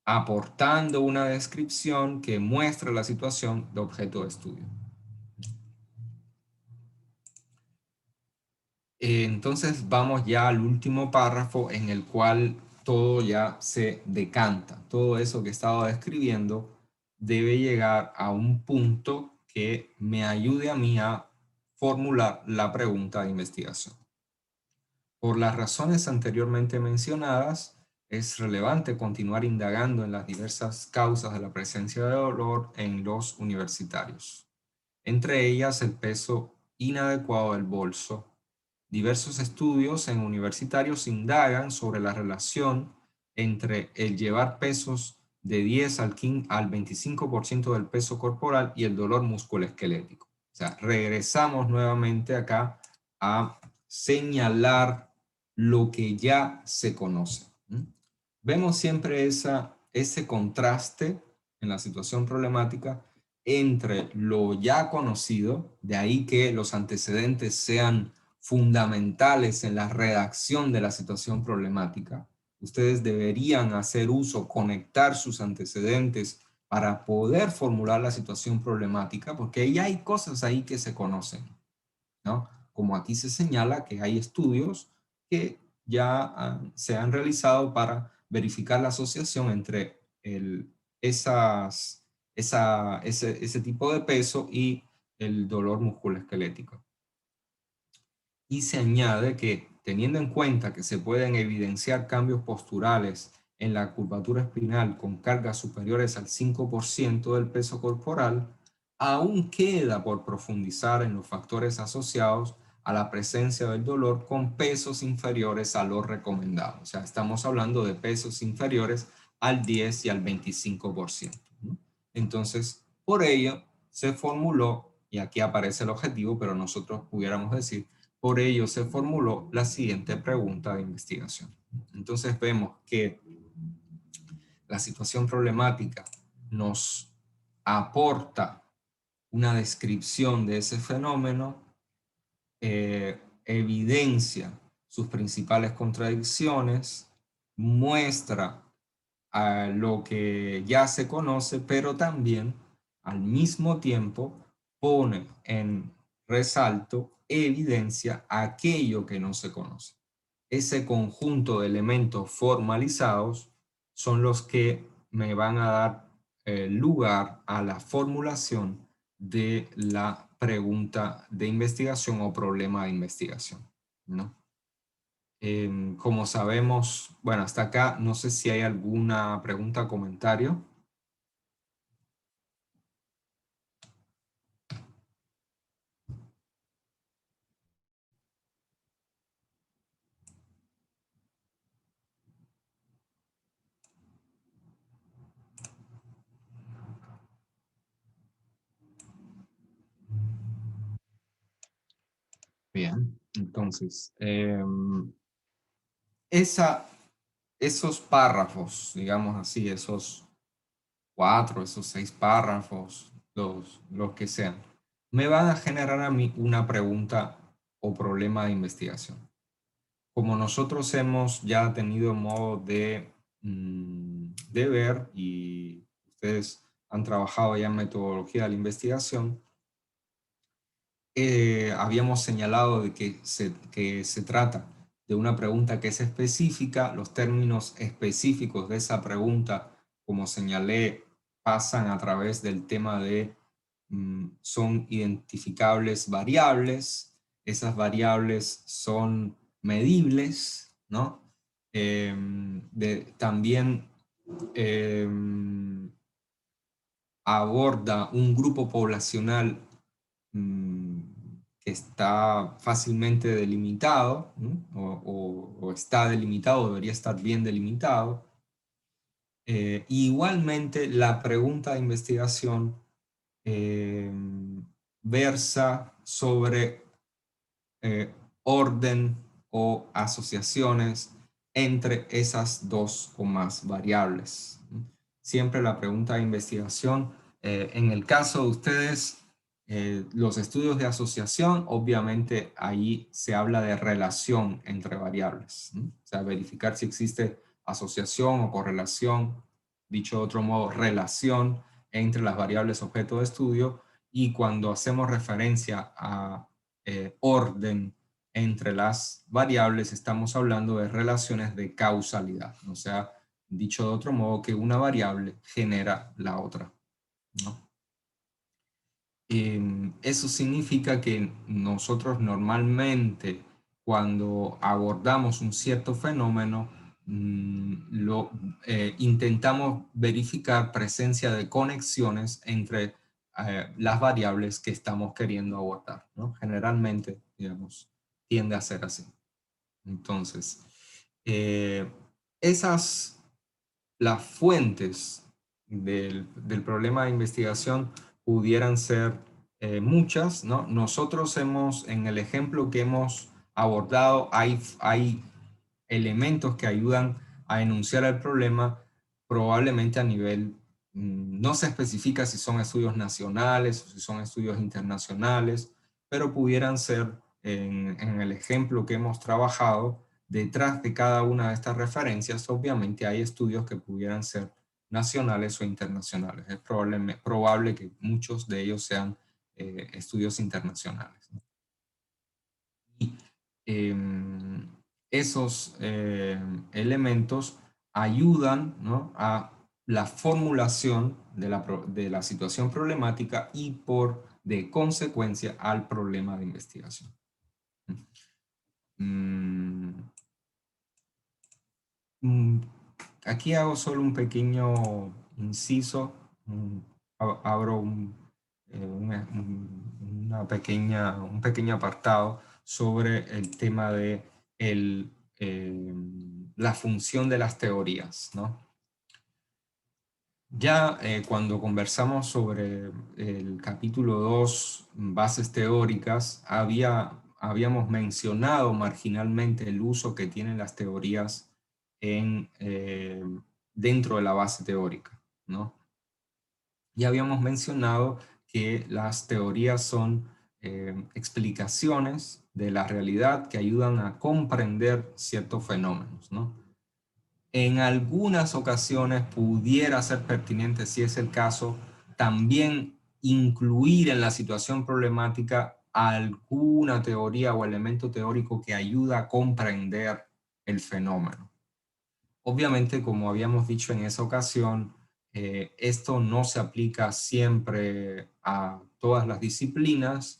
aportando una descripción que muestra la situación de objeto de estudio. Entonces vamos ya al último párrafo en el cual todo ya se decanta. Todo eso que estaba describiendo debe llegar a un punto que me ayude a mí a formular la pregunta de investigación. Por las razones anteriormente mencionadas, es relevante continuar indagando en las diversas causas de la presencia de dolor en los universitarios. Entre ellas, el peso inadecuado del bolso. Diversos estudios en universitarios indagan sobre la relación entre el llevar pesos de 10 al 25% del peso corporal y el dolor musculoesquelético. O sea, regresamos nuevamente acá a señalar lo que ya se conoce. Vemos siempre ese contraste en la situación problemática entre lo ya conocido, de ahí que los antecedentes sean fundamentales en la redacción de la situación problemática. Ustedes deberían hacer uso, conectar sus antecedentes para poder formular la situación problemática, porque ya hay cosas ahí que se conocen, ¿no? Como aquí se señala que hay estudios que ya se han realizado para verificar la asociación entre ese tipo de peso y el dolor musculoesquelético. Y se añade que, teniendo en cuenta que se pueden evidenciar cambios posturales en la curvatura espinal con cargas superiores al 5% del peso corporal, aún queda por profundizar en los factores asociados a la presencia del dolor con pesos inferiores a lo recomendado. O sea, estamos hablando de pesos inferiores al 10 y al 25%, ¿no? Entonces, por ello se formuló, y aquí aparece el objetivo, pero nosotros pudiéramos decir, por ello se formuló la siguiente pregunta de investigación. Entonces vemos que la situación problemática nos aporta una descripción de ese fenómeno, evidencia sus principales contradicciones, muestra lo que ya se conoce, pero también al mismo tiempo pone en resalto, evidencia aquello que no se conoce. Ese conjunto de elementos formalizados son los que me van a dar lugar a la formulación de la pregunta de investigación o problema de investigación, ¿no? Como sabemos, bueno, hasta acá no sé si hay alguna pregunta o comentario. Bien, entonces, esos párrafos, digamos así, esos 4, esos 6 párrafos, los que sean, me van a generar a mí una pregunta o problema de investigación. Como nosotros hemos ya tenido modo de ver y ustedes han trabajado ya en metodología de la investigación, habíamos señalado de que se trata de una pregunta que es específica. Los términos específicos de esa pregunta, como señalé, pasan a través del tema de son identificables variables. Esas variables son medibles, ¿no? También aborda un grupo poblacional que está fácilmente delimitado, ¿no? o está delimitado, debería estar bien delimitado. Igualmente, la pregunta de investigación versa sobre orden o asociaciones entre esas dos o más variables. Siempre la pregunta de investigación, en el caso de ustedes, los estudios de asociación, obviamente ahí se habla de relación entre variables, ¿no? O sea, verificar si existe asociación o correlación, dicho de otro modo, relación entre las variables objeto de estudio, y cuando hacemos referencia a orden entre las variables, estamos hablando de relaciones de causalidad. O sea, dicho de otro modo, que una variable genera la otra, ¿no? Eso significa que nosotros normalmente, cuando abordamos un cierto fenómeno, intentamos verificar presencia de conexiones entre las variables que estamos queriendo abordar, ¿no? Generalmente, digamos, tiende a ser así. Entonces, las fuentes del problema de investigación pudieran ser muchas, ¿no? Nosotros en el ejemplo que hemos abordado, hay elementos que ayudan a enunciar el problema, probablemente a nivel, no se especifica si son estudios nacionales o si son estudios internacionales, pero pudieran ser, en el ejemplo que hemos trabajado, detrás de cada una de estas referencias, obviamente hay estudios que pudieran ser nacionales o internacionales. Es probable que muchos de ellos sean estudios internacionales, ¿no? Y esos elementos ayudan, ¿no?, a la formulación de la situación problemática y de consecuencia al problema de investigación. Aquí hago solo un pequeño inciso, abro un pequeño apartado sobre el tema de la función de las teorías, ¿no? Ya cuando conversamos sobre el capítulo 2, bases teóricas, habíamos mencionado marginalmente el uso que tienen las teorías dentro de la base teórica, ¿no? Ya habíamos mencionado que las teorías son explicaciones de la realidad que ayudan a comprender ciertos fenómenos, ¿no? En algunas ocasiones pudiera ser pertinente, si es el caso, también incluir en la situación problemática alguna teoría o elemento teórico que ayuda a comprender el fenómeno. Obviamente, como habíamos dicho en esa ocasión, esto no se aplica siempre a todas las disciplinas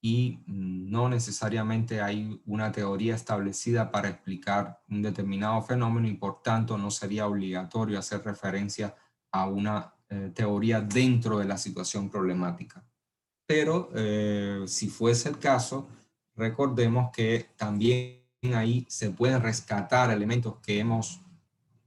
y no necesariamente hay una teoría establecida para explicar un determinado fenómeno y por tanto no sería obligatorio hacer referencia a una teoría dentro de la situación problemática. Pero si fuese el caso, recordemos que también ahí se pueden rescatar elementos que hemos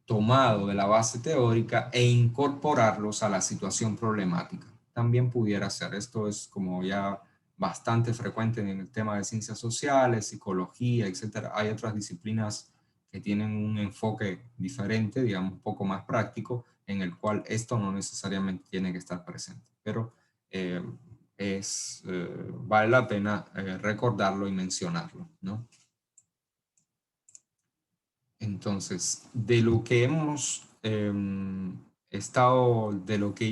tomado de la base teórica e incorporarlos a la situación problemática. También pudiera ser. Esto es como ya bastante frecuente en el tema de ciencias sociales, psicología, etc. Hay otras disciplinas que tienen un enfoque diferente, digamos, un poco más práctico, en el cual esto no necesariamente tiene que estar presente. Pero vale la pena recordarlo y mencionarlo, ¿no? Entonces, de lo que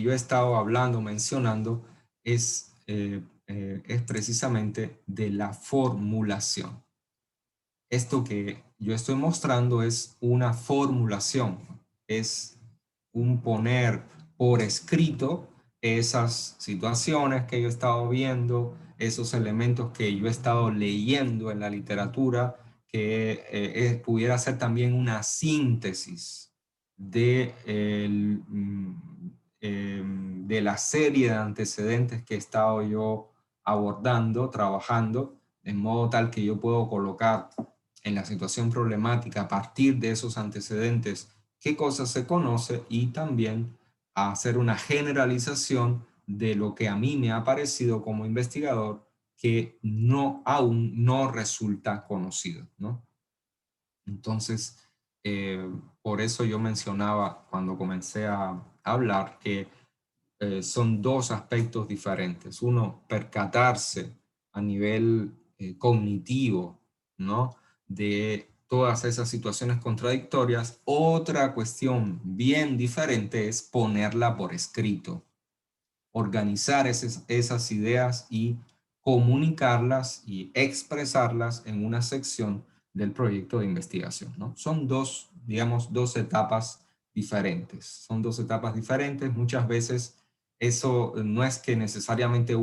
yo he estado hablando, mencionando, es precisamente de la formulación. Esto que yo estoy mostrando es una formulación, es un poner por escrito esas situaciones que yo he estado viendo, esos elementos que yo he estado leyendo en la literatura, que pudiera ser también una síntesis de la serie de antecedentes que he estado yo abordando, trabajando, de modo tal que yo puedo colocar en la situación problemática a partir de esos antecedentes qué cosas se conoce y también a hacer una generalización de lo que a mí me ha parecido como investigador que aún no resulta conocido, ¿no? Entonces, por eso yo mencionaba cuando comencé a hablar que son dos aspectos diferentes. Uno, percatarse a nivel cognitivo, ¿no?, de todas esas situaciones contradictorias. Otra cuestión bien diferente es ponerla por escrito, organizar esas ideas y comunicarlas y expresarlas en una sección del proyecto de investigación, ¿no? Son digamos, dos etapas diferentes. Son dos etapas diferentes. Muchas veces eso no es que necesariamente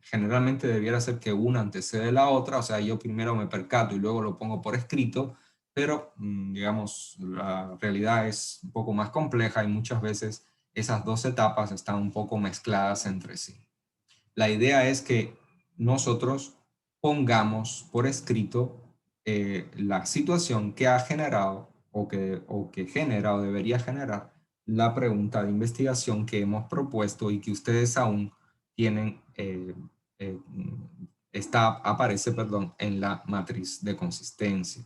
generalmente debiera ser que una antecede la otra, o sea, yo primero me percato y luego lo pongo por escrito, pero digamos, la realidad es un poco más compleja y muchas veces esas dos etapas están un poco mezcladas entre sí. La idea es que nosotros pongamos por escrito la situación que ha generado o que genera o debería generar la pregunta de investigación que hemos propuesto y que ustedes aún tienen, aparece en la matriz de consistencia.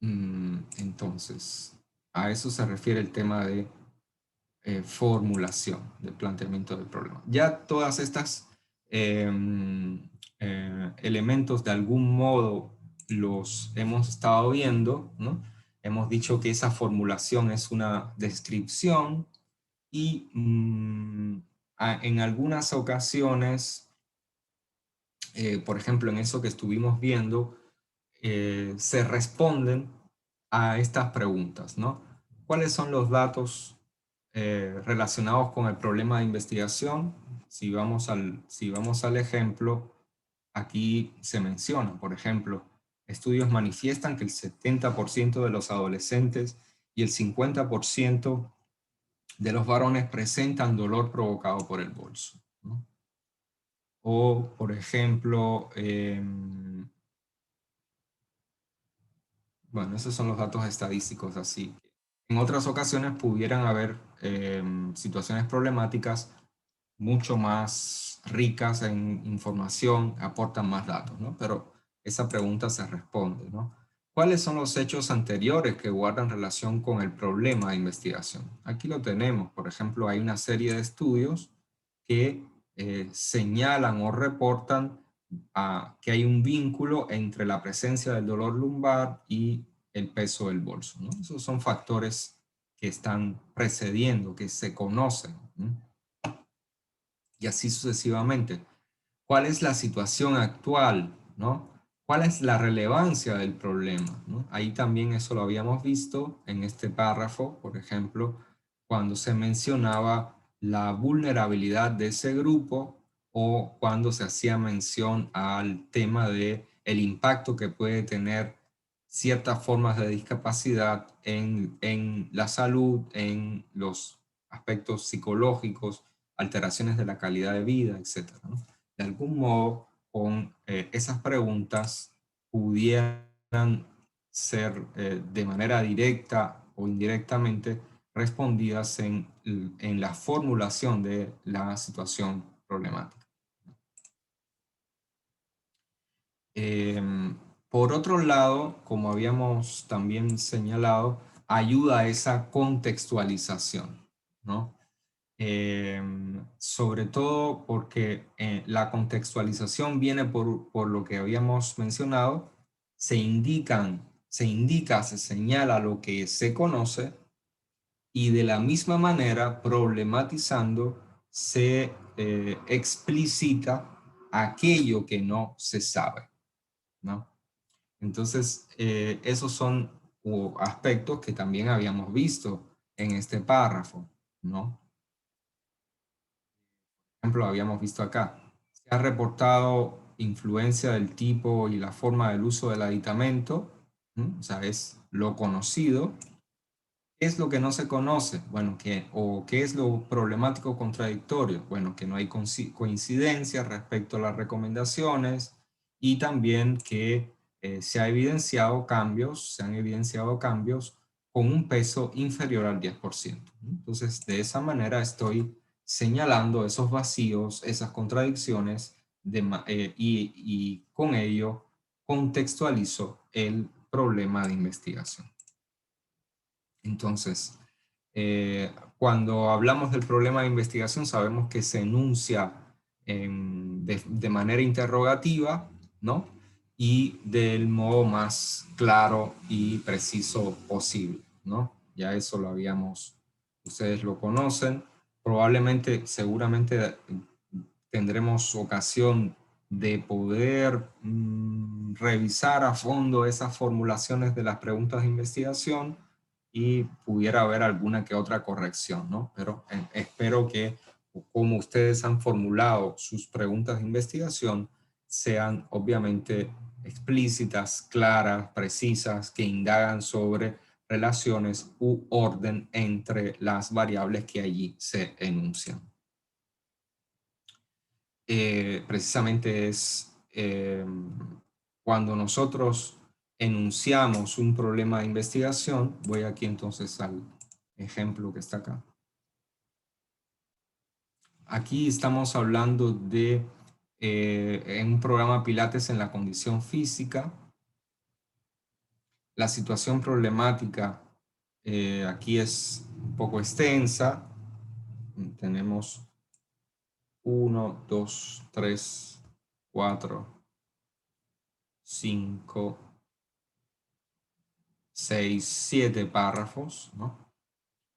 Entonces, a eso se refiere el tema de formulación del planteamiento del problema. Ya todas estas elementos de algún modo los hemos estado viendo, ¿no? Hemos dicho que esa formulación es una descripción y en algunas ocasiones, por ejemplo, en eso que estuvimos viendo, se responden a estas preguntas, ¿no? ¿Cuáles son los datos relacionados con el problema de investigación? Si vamos al ejemplo, aquí se menciona, por ejemplo, estudios manifiestan que el 70% de los adolescentes y el 50% de los varones presentan dolor provocado por el bolso, ¿no? o, por ejemplo, bueno, esos son los datos estadísticos así. En otras ocasiones pudieran haber situaciones problemáticas mucho más ricas en información, aportan más datos, ¿no? Pero esa pregunta se responde, ¿no? ¿Cuáles son los hechos anteriores que guardan relación con el problema de investigación? Aquí lo tenemos. Por ejemplo, hay una serie de estudios que señalan o reportan que hay un vínculo entre la presencia del dolor lumbar y el peso del bolso, ¿no? Esos son factores que están precediendo, que se conocen, ¿no? Y así sucesivamente. ¿Cuál es la situación actual, ¿no? ¿Cuál es la relevancia del problema, ¿no? Ahí también eso lo habíamos visto en este párrafo, por ejemplo, cuando se mencionaba la vulnerabilidad de ese grupo o cuando se hacía mención al tema de el impacto que puede tener ciertas formas de discapacidad en la salud, en los aspectos psicológicos, alteraciones de la calidad de vida, etc., ¿no? De algún modo, con esas preguntas pudieran ser de manera directa o indirectamente respondidas en la formulación de la situación problemática. Por otro lado, como habíamos también señalado, ayuda a esa contextualización, ¿no? Sobre todo porque la contextualización viene por lo que habíamos mencionado, se señala lo que se conoce y de la misma manera, problematizando, se explicita aquello que no se sabe, ¿no? Entonces, esos son aspectos que también habíamos visto en este párrafo, ¿no? Por ejemplo, habíamos visto acá, se ha reportado influencia del tipo y la forma del uso del aditamento, o sea, es lo conocido. ¿Qué es lo que no se conoce? Bueno, ¿qué es lo problemático contradictorio? Bueno, que no hay coincidencia respecto a las recomendaciones y también que se han evidenciado cambios con un peso inferior al 10%. Entonces, de esa manera estoy señalando esos vacíos, esas contradicciones y con ello contextualizo el problema de investigación. Entonces, cuando hablamos del problema de investigación, sabemos que se enuncia de manera interrogativa, ¿no? Y del modo más claro y preciso posible, ¿no? Ya eso lo habíamos, ustedes lo conocen. Probablemente, seguramente tendremos ocasión de poder revisar a fondo esas formulaciones de las preguntas de investigación y pudiera haber alguna que otra corrección, ¿no? Pero espero que, como ustedes han formulado sus preguntas de investigación, sean obviamente explícitas, claras, precisas, que indagan sobre relaciones u orden entre las variables que allí se enuncian. Precisamente es cuando nosotros enunciamos un problema de investigación. Voy aquí entonces al ejemplo que está acá. Aquí estamos hablando de en un programa Pilates en la condición física. La situación problemática aquí es un poco extensa. Tenemos 1, 2, 3, 4, 5, 6, 7 párrafos, ¿no?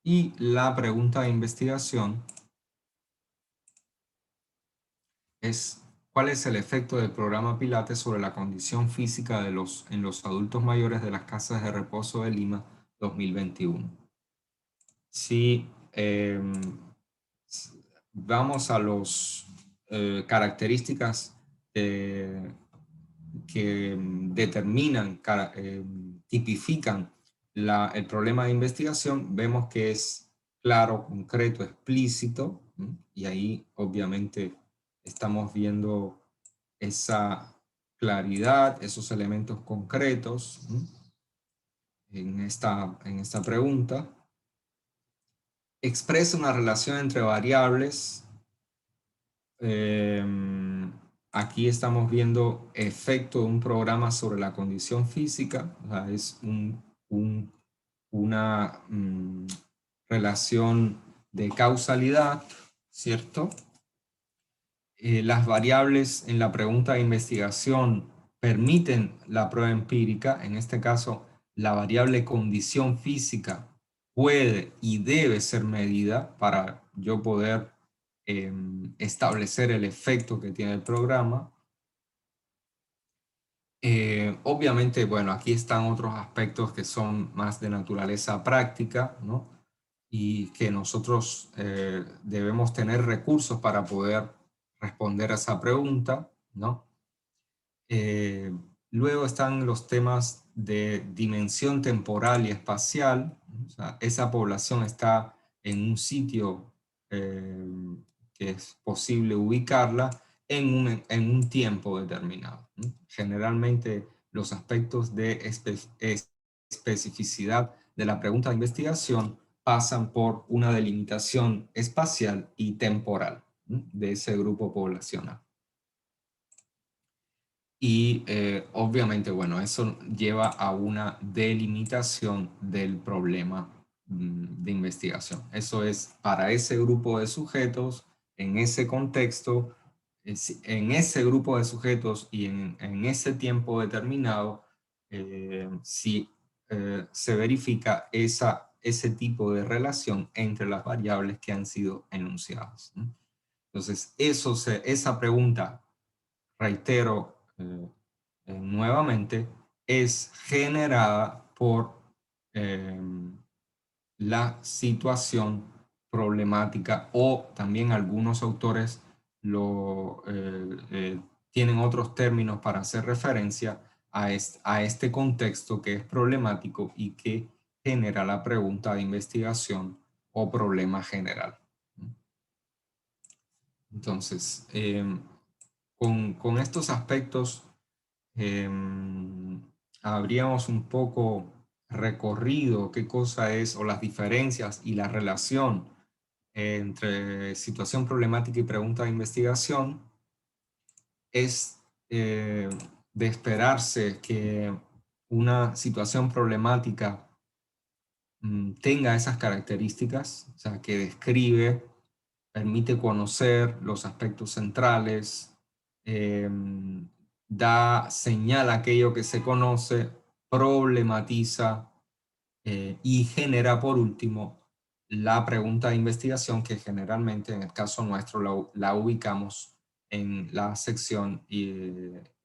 Y la pregunta de investigación es: ¿cuál es el efecto del programa Pilates sobre la condición física en los adultos mayores de las casas de reposo de Lima 2021? Si vamos a las características que determinan, tipifican el problema de investigación, vemos que es claro, concreto, explícito, y ahí obviamente estamos viendo esa claridad, esos elementos concretos en esta pregunta. Expresa una relación entre variables. Aquí estamos viendo efecto de un programa sobre la condición física. O sea, es una relación de causalidad, ¿cierto? Las variables en la pregunta de investigación permiten la prueba empírica. En este caso, la variable condición física puede y debe ser medida para yo poder establecer el efecto que tiene el programa. Obviamente, bueno, aquí están otros aspectos que son más de naturaleza práctica, ¿no? Y que nosotros debemos tener recursos para poder responder a esa pregunta, ¿no? Luego están los temas de dimensión temporal y espacial. O sea, esa población está en un sitio que es posible ubicarla en un tiempo determinado, ¿no? Generalmente los aspectos de especificidad de la pregunta de investigación pasan por una delimitación espacial y temporal, ¿no?, de ese grupo poblacional. Y obviamente, bueno, eso lleva a una delimitación del problema de investigación. Eso es para ese grupo de sujetos, en ese contexto, en ese grupo de sujetos y en ese tiempo determinado, si se verifica ese tipo de relación entre las variables que han sido enunciadas, ¿no? Entonces, esa pregunta, reitero nuevamente, es generada por la situación problemática, o también algunos autores tienen otros términos para hacer referencia a este contexto que es problemático y que genera la pregunta de investigación o problema general. Entonces, con estos aspectos habríamos un poco recorrido qué cosa es, o las diferencias y la relación entre situación problemática y pregunta de investigación. Es de esperarse que una situación problemática tenga esas características, o sea, que describe, permite conocer los aspectos centrales, señala aquello que se conoce, problematiza y genera por último la pregunta de investigación, que generalmente en el caso nuestro la ubicamos en la sección y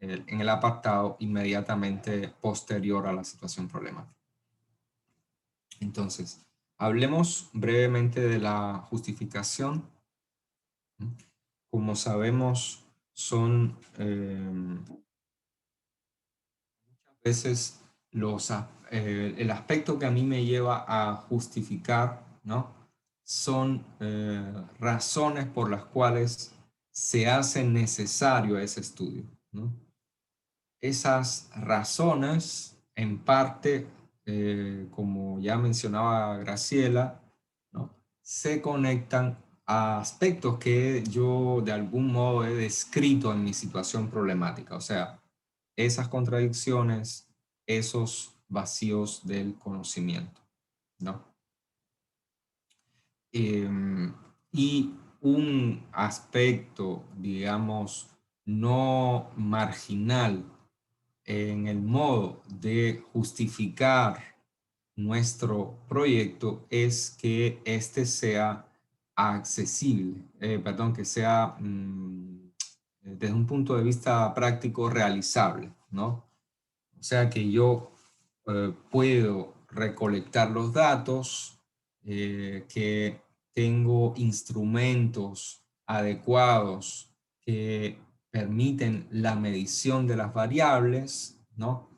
en el apartado inmediatamente posterior a la situación problemática. Entonces, hablemos brevemente de la justificación. Como sabemos, son muchas veces el aspecto que a mí me lleva a justificar, ¿no?, son razones por las cuales se hace necesario ese estudio, ¿no? Esas razones, en parte, como ya mencionaba Graciela, ¿no?, se conectan a aspectos que yo de algún modo he descrito en mi situación problemática. O sea, esas contradicciones, esos vacíos del conocimiento, ¿no? Y un aspecto, digamos, no marginal en el modo de justificar nuestro proyecto es que este sea accesible, que sea desde un punto de vista práctico realizable, ¿no? O sea, que yo puedo recolectar los datos, que tengo instrumentos adecuados que permiten la medición de las variables, ¿no?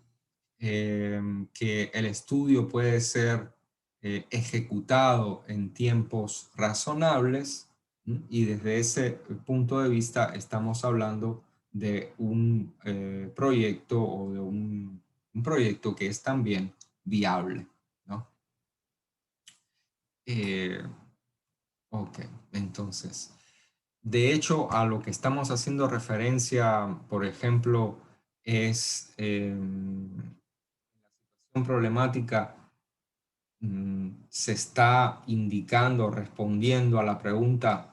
Que el estudio puede ser ejecutado en tiempos razonables, Y desde ese punto de vista estamos hablando de un proyecto o de un proyecto que es también viable, ¿no? Ok, entonces, de hecho, a lo que estamos haciendo referencia, por ejemplo, es la situación problemática. Se está indicando, respondiendo a la pregunta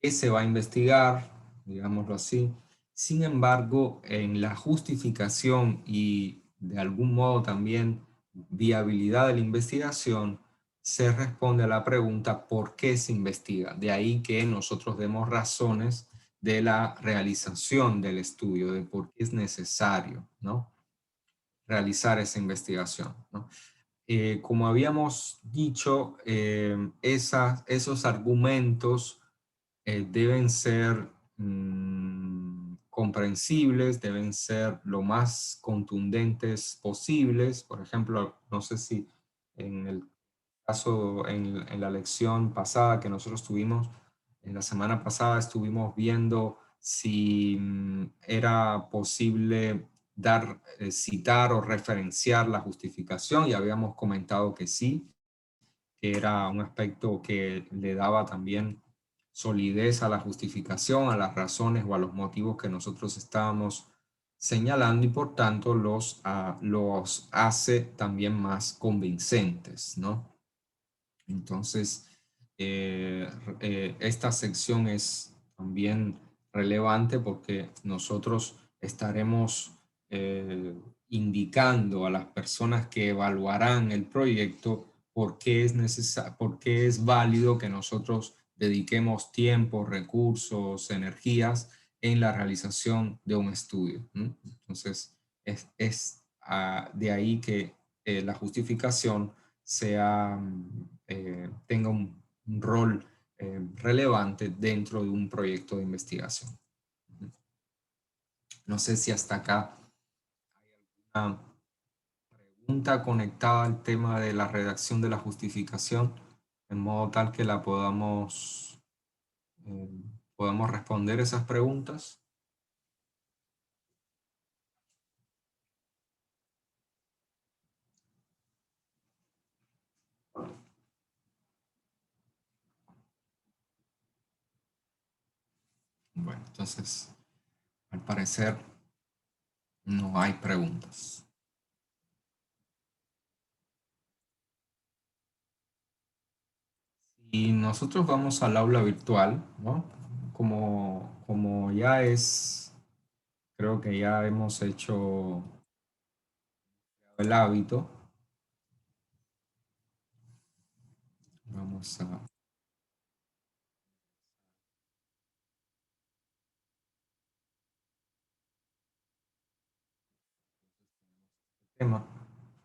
¿qué se va a investigar? Digámoslo así. Sin embargo, en la justificación y de algún modo también viabilidad de la investigación, se responde a la pregunta ¿por qué se investiga? De ahí que nosotros demos razones de la realización del estudio, de por qué es necesario, ¿no?, realizar esa investigación, ¿no? Como habíamos dicho, esos argumentos deben ser comprensibles, deben ser lo más contundentes posibles. Por ejemplo, no sé si en el caso, en la lección pasada que nosotros tuvimos, en la semana pasada estuvimos viendo si era posible citar o referenciar la justificación, y habíamos comentado que sí, que era un aspecto que le daba también solidez a la justificación, a las razones o a los motivos que nosotros estábamos señalando, y por tanto los hace también más convincentes, ¿no? Entonces, esta sección es también relevante porque nosotros estaremos indicando a las personas que evaluarán el proyecto por qué por qué es válido que nosotros dediquemos tiempo, recursos, energías en la realización de un estudio, ¿no? Entonces, de ahí que la justificación tenga un rol relevante dentro de un proyecto de investigación. No sé si hasta acá hay alguna pregunta conectada al tema de la redacción de la justificación, en modo tal que la podamos responder esas preguntas. Bueno, entonces, al parecer, no hay preguntas. Y nosotros vamos al aula virtual, ¿no? Como ya creo que ya hemos hecho el hábito. Vamos a... tema,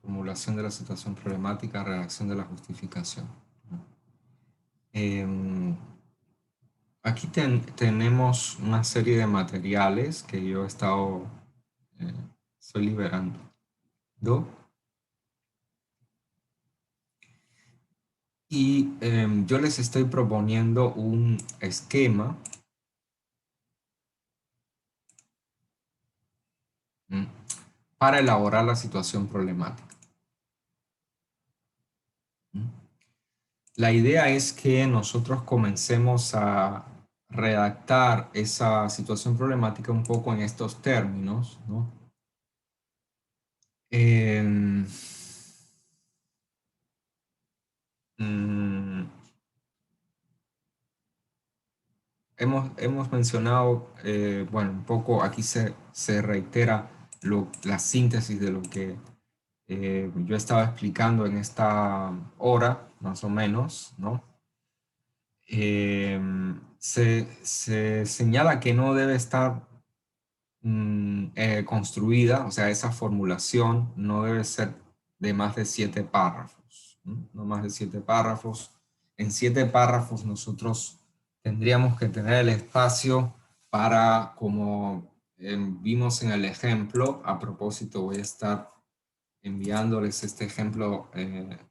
formulación de la situación problemática, redacción de la justificación. Aquí tenemos una serie de materiales que yo estoy liberando. Y yo les estoy proponiendo un esquema para elaborar la situación problemática. La idea es que nosotros comencemos a redactar esa situación problemática un poco en estos términos, ¿no? Hemos mencionado, bueno, un poco aquí se reitera la síntesis de lo que yo estaba explicando en esta hora, más o menos, ¿no? Se señala que no debe estar construida, o sea, esa formulación no debe ser de más de 7 párrafos, no más de 7 párrafos. En 7 párrafos nosotros tendríamos que tener el espacio para, como vimos en el ejemplo, a propósito voy a estar enviándoles este ejemplo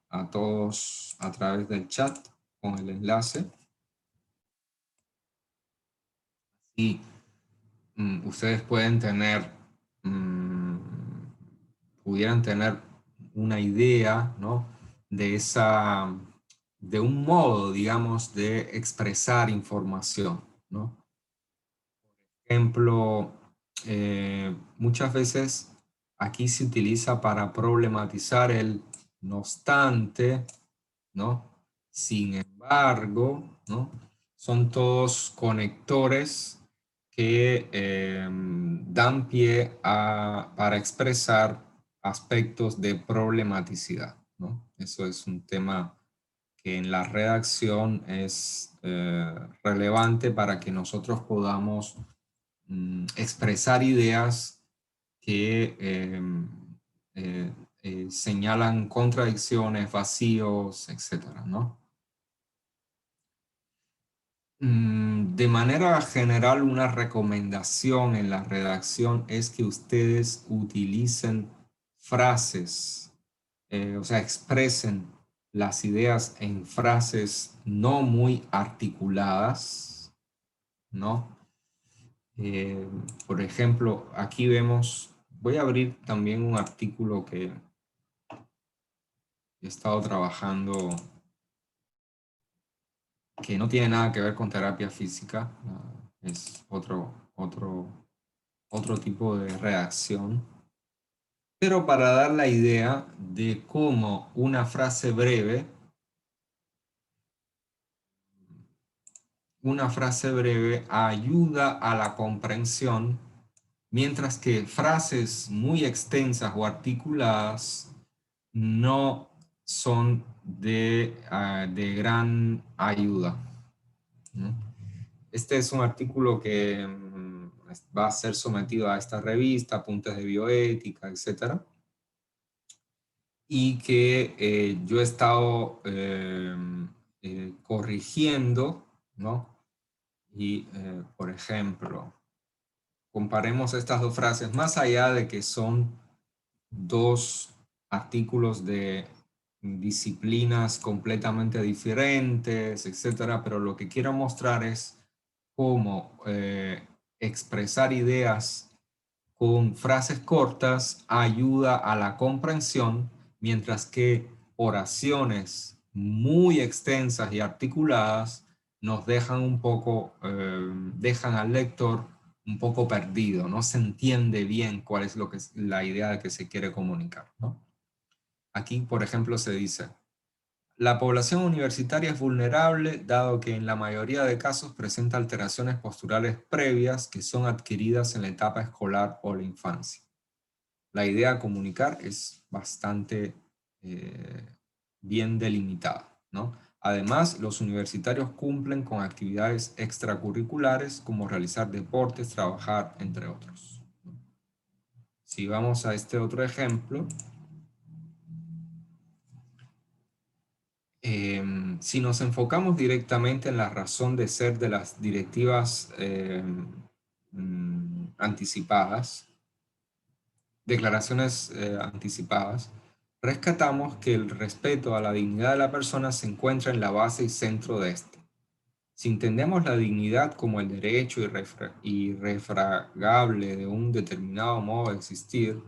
a todos a través del chat con el enlace. Y ustedes pueden tener, pudieran tener una idea, ¿no? De un modo, digamos, de expresar información, ¿no? Por ejemplo, muchas veces aquí se utiliza para problematizar el no obstante, ¿no? Sin embargo, ¿no? Son todos conectores que dan pie para expresar aspectos de problematicidad, ¿no? Eso es un tema que en la redacción es relevante para que nosotros podamos expresar ideas que señalan contradicciones, vacíos, etcétera, ¿no? De manera general, una recomendación en la redacción es que ustedes utilicen frases, o sea, expresen las ideas en frases no muy articuladas, ¿no? Por ejemplo, aquí vemos, voy a abrir también un artículo que he estado trabajando que no tiene nada que ver con terapia física, es otro tipo de redacción, pero para dar la idea de cómo una frase breve ayuda a la comprensión, mientras que frases muy extensas o articuladas no son de gran ayuda, ¿no? Este es un artículo que va a ser sometido a esta revista, Apuntes de Bioética, etc. Y que yo he estado corrigiendo, ¿no? Y, por ejemplo, comparemos estas dos frases, más allá de que son dos artículos de disciplinas completamente diferentes, etcétera, pero lo que quiero mostrar es cómo expresar ideas con frases cortas ayuda a la comprensión, mientras que oraciones muy extensas y articuladas nos dejan un poco, dejan al lector un poco perdido, no se entiende bien cuál es la idea de que se quiere comunicar, ¿no? Aquí, por ejemplo, se dice: la población universitaria es vulnerable, dado que en la mayoría de casos presenta alteraciones posturales previas que son adquiridas en la etapa escolar o la infancia. La idea a comunicar es bastante bien delimitada, ¿no? Además, los universitarios cumplen con actividades extracurriculares como realizar deportes, trabajar, entre otros. Si vamos a este otro ejemplo, si nos enfocamos directamente en la razón de ser de las directivas anticipadas, declaraciones anticipadas, rescatamos que el respeto a la dignidad de la persona se encuentra en la base y centro de este. Si entendemos la dignidad como el derecho irrefragable de un determinado modo de existir,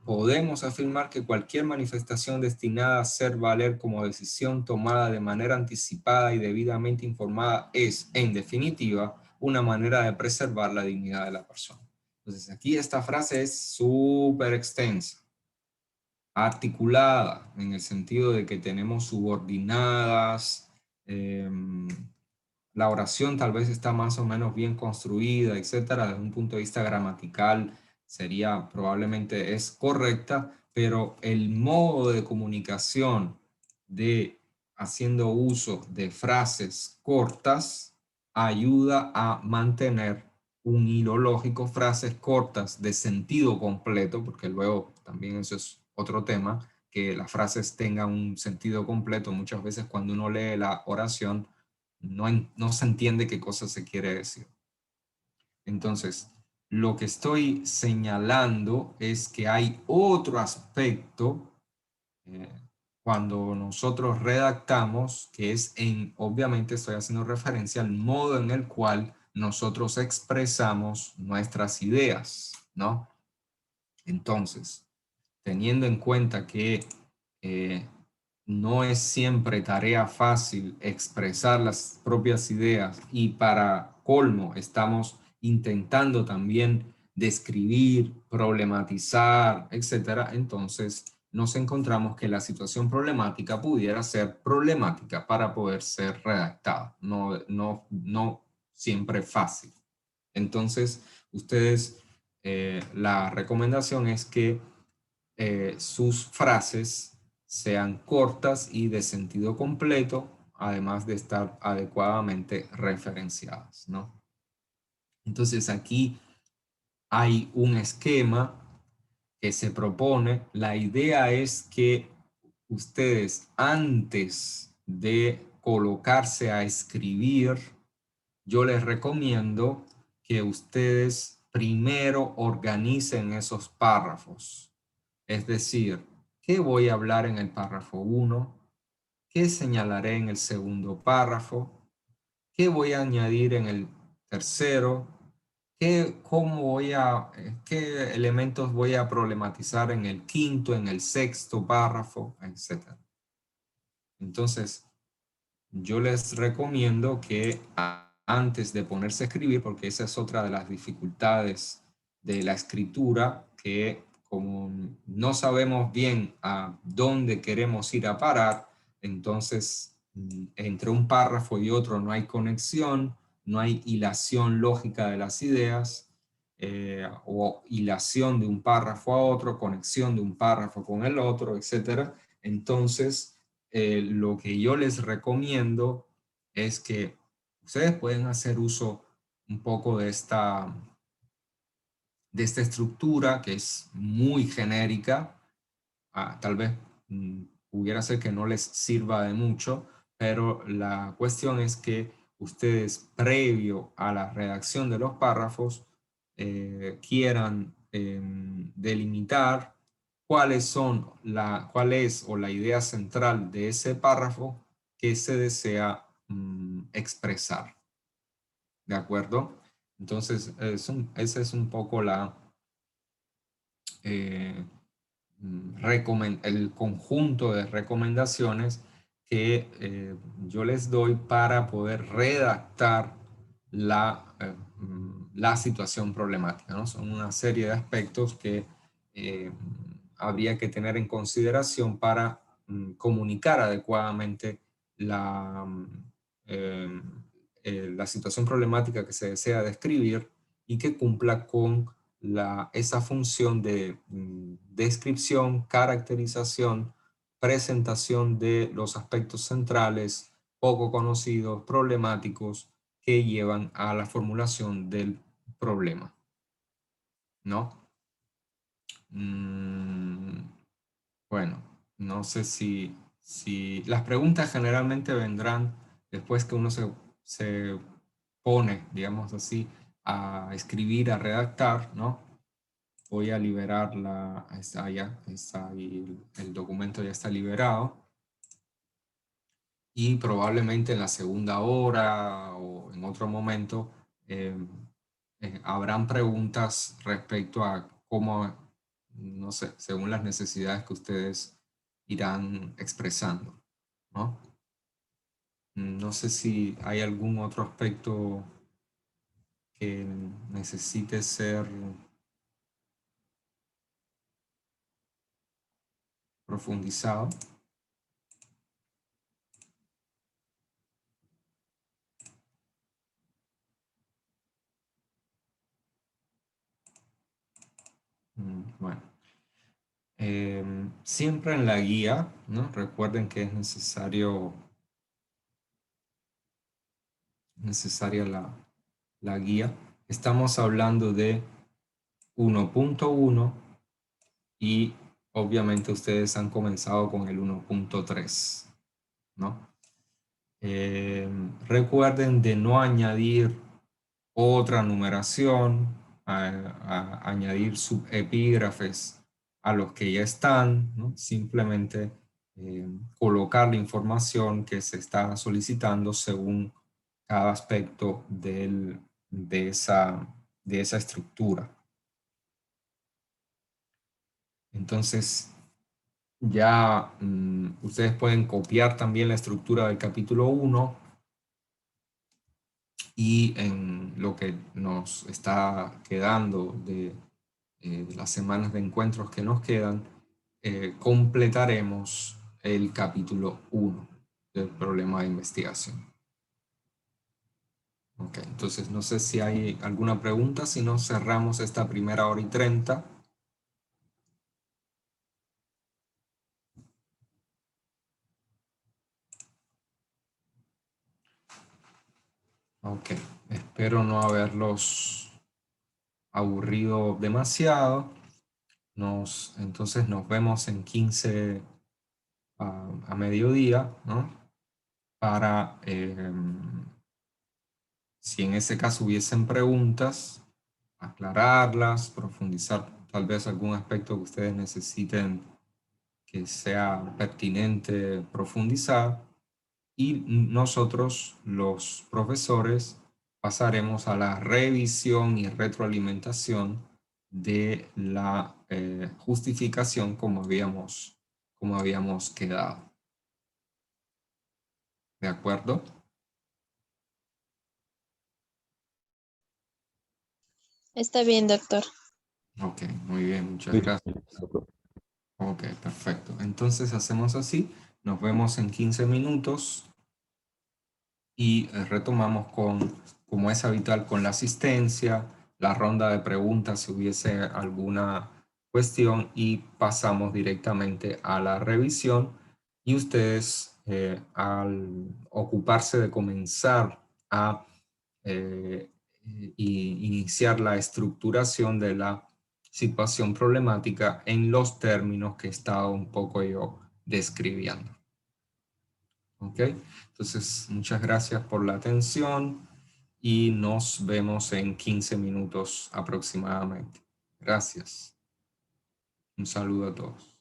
podemos afirmar que cualquier manifestación destinada a hacer valer como decisión tomada de manera anticipada y debidamente informada es, en definitiva, una manera de preservar la dignidad de la persona. Entonces, aquí esta frase es súper extensa, articulada, en el sentido de que tenemos subordinadas, la oración tal vez está más o menos bien construida, etcétera. Desde un punto de vista gramatical sería, probablemente es correcta, pero el modo de comunicación de haciendo uso de frases cortas ayuda a mantener un hilo lógico, frases cortas de sentido completo, porque luego también eso es otro tema, que las frases tengan un sentido completo. Muchas veces cuando uno lee la oración no se entiende qué cosa se quiere decir. Entonces, lo que estoy señalando es que hay otro aspecto cuando nosotros redactamos, que es obviamente estoy haciendo referencia al modo en el cual nosotros expresamos nuestras ideas, ¿no? Entonces, teniendo en cuenta que no es siempre tarea fácil expresar las propias ideas y para colmo estamos intentando también describir, problematizar, etcétera, entonces nos encontramos que la situación problemática pudiera ser problemática para poder ser redactada, no siempre fácil. Entonces, ustedes, la recomendación es que sus frases sean cortas y de sentido completo, además de estar adecuadamente referenciadas, ¿no? Entonces aquí hay un esquema que se propone. La idea es que ustedes, antes de colocarse a escribir, yo les recomiendo que ustedes primero organicen esos párrafos. Es decir, ¿qué voy a hablar en el párrafo 1? ¿Qué señalaré en el segundo párrafo? ¿Qué voy a añadir en el tercero? ¿Qué elementos voy a problematizar en el quinto, en el sexto párrafo, etcétera? Entonces, yo les recomiendo que antes de ponerse a escribir, porque esa es otra de las dificultades de la escritura, que como no sabemos bien a dónde queremos ir a parar, entonces entre un párrafo y otro no hay conexión, no hay hilación lógica de las ideas, o hilación de un párrafo a otro, conexión de un párrafo con el otro, etc. Entonces, lo que yo les recomiendo es que ustedes pueden hacer uso un poco de esta estructura que es muy genérica. Tal vez pudiera ser que no les sirva de mucho, pero la cuestión es que ustedes, previo a la redacción de los párrafos, quieran delimitar cuál es la idea central de ese párrafo que se desea expresar. ¿De acuerdo? Entonces, esa es un poco el conjunto de recomendaciones que yo les doy para poder redactar la situación problemática, ¿no? Son una serie de aspectos que habría que tener en consideración para comunicar adecuadamente la situación problemática que se desea describir y que cumpla con esa función de descripción, caracterización, presentación de los aspectos centrales, poco conocidos, problemáticos, que llevan a la formulación del problema, ¿no? Bueno, no sé si las preguntas generalmente vendrán después que uno se pone, digamos así, a escribir, a redactar, ¿no? Voy a liberarla, está ahí, el documento ya está liberado. Y probablemente en la segunda hora o en otro momento habrán preguntas respecto a cómo, no sé, según las necesidades que ustedes irán expresando, ¿no? No sé si hay algún otro aspecto que necesite ser profundizado. Bueno, siempre en la guía, ¿no? Recuerden que es necesaria la guía. Estamos hablando de 1.1 y obviamente ustedes han comenzado con el 1.3, ¿no? Recuerden de no añadir otra numeración, añadir subepígrafes a los que ya están, ¿no? Simplemente colocar la información que se está solicitando según cada aspecto del de esa estructura. Entonces, ya ustedes pueden copiar también la estructura del capítulo 1 y en lo que nos está quedando de las semanas de encuentros que nos quedan, completaremos el capítulo 1 del problema de investigación. Ok, entonces no sé si hay alguna pregunta, si no cerramos esta primera hora y 30. Ok, espero no haberlos aburrido demasiado. Entonces nos vemos en 15 a mediodía, ¿no? Para, si en ese caso hubiesen preguntas, aclararlas, profundizar tal vez algún aspecto que ustedes necesiten que sea pertinente profundizar, y nosotros, los profesores, pasaremos a la revisión y retroalimentación de la justificación como habíamos quedado. ¿De acuerdo? Está bien, doctor. Ok, muy bien, muchas Sí, gracias. doctor. Ok, perfecto. Entonces hacemos así, nos vemos en 15 minutos y retomamos como es habitual, con la asistencia, la ronda de preguntas si hubiese alguna cuestión, y pasamos directamente a la revisión, y ustedes al ocuparse de comenzar a iniciar la estructuración de la situación problemática en los términos que he estado un poco yo describiendo. ¿Ok? Entonces, muchas gracias por la atención y nos vemos en 15 minutos aproximadamente. Gracias. Un saludo a todos.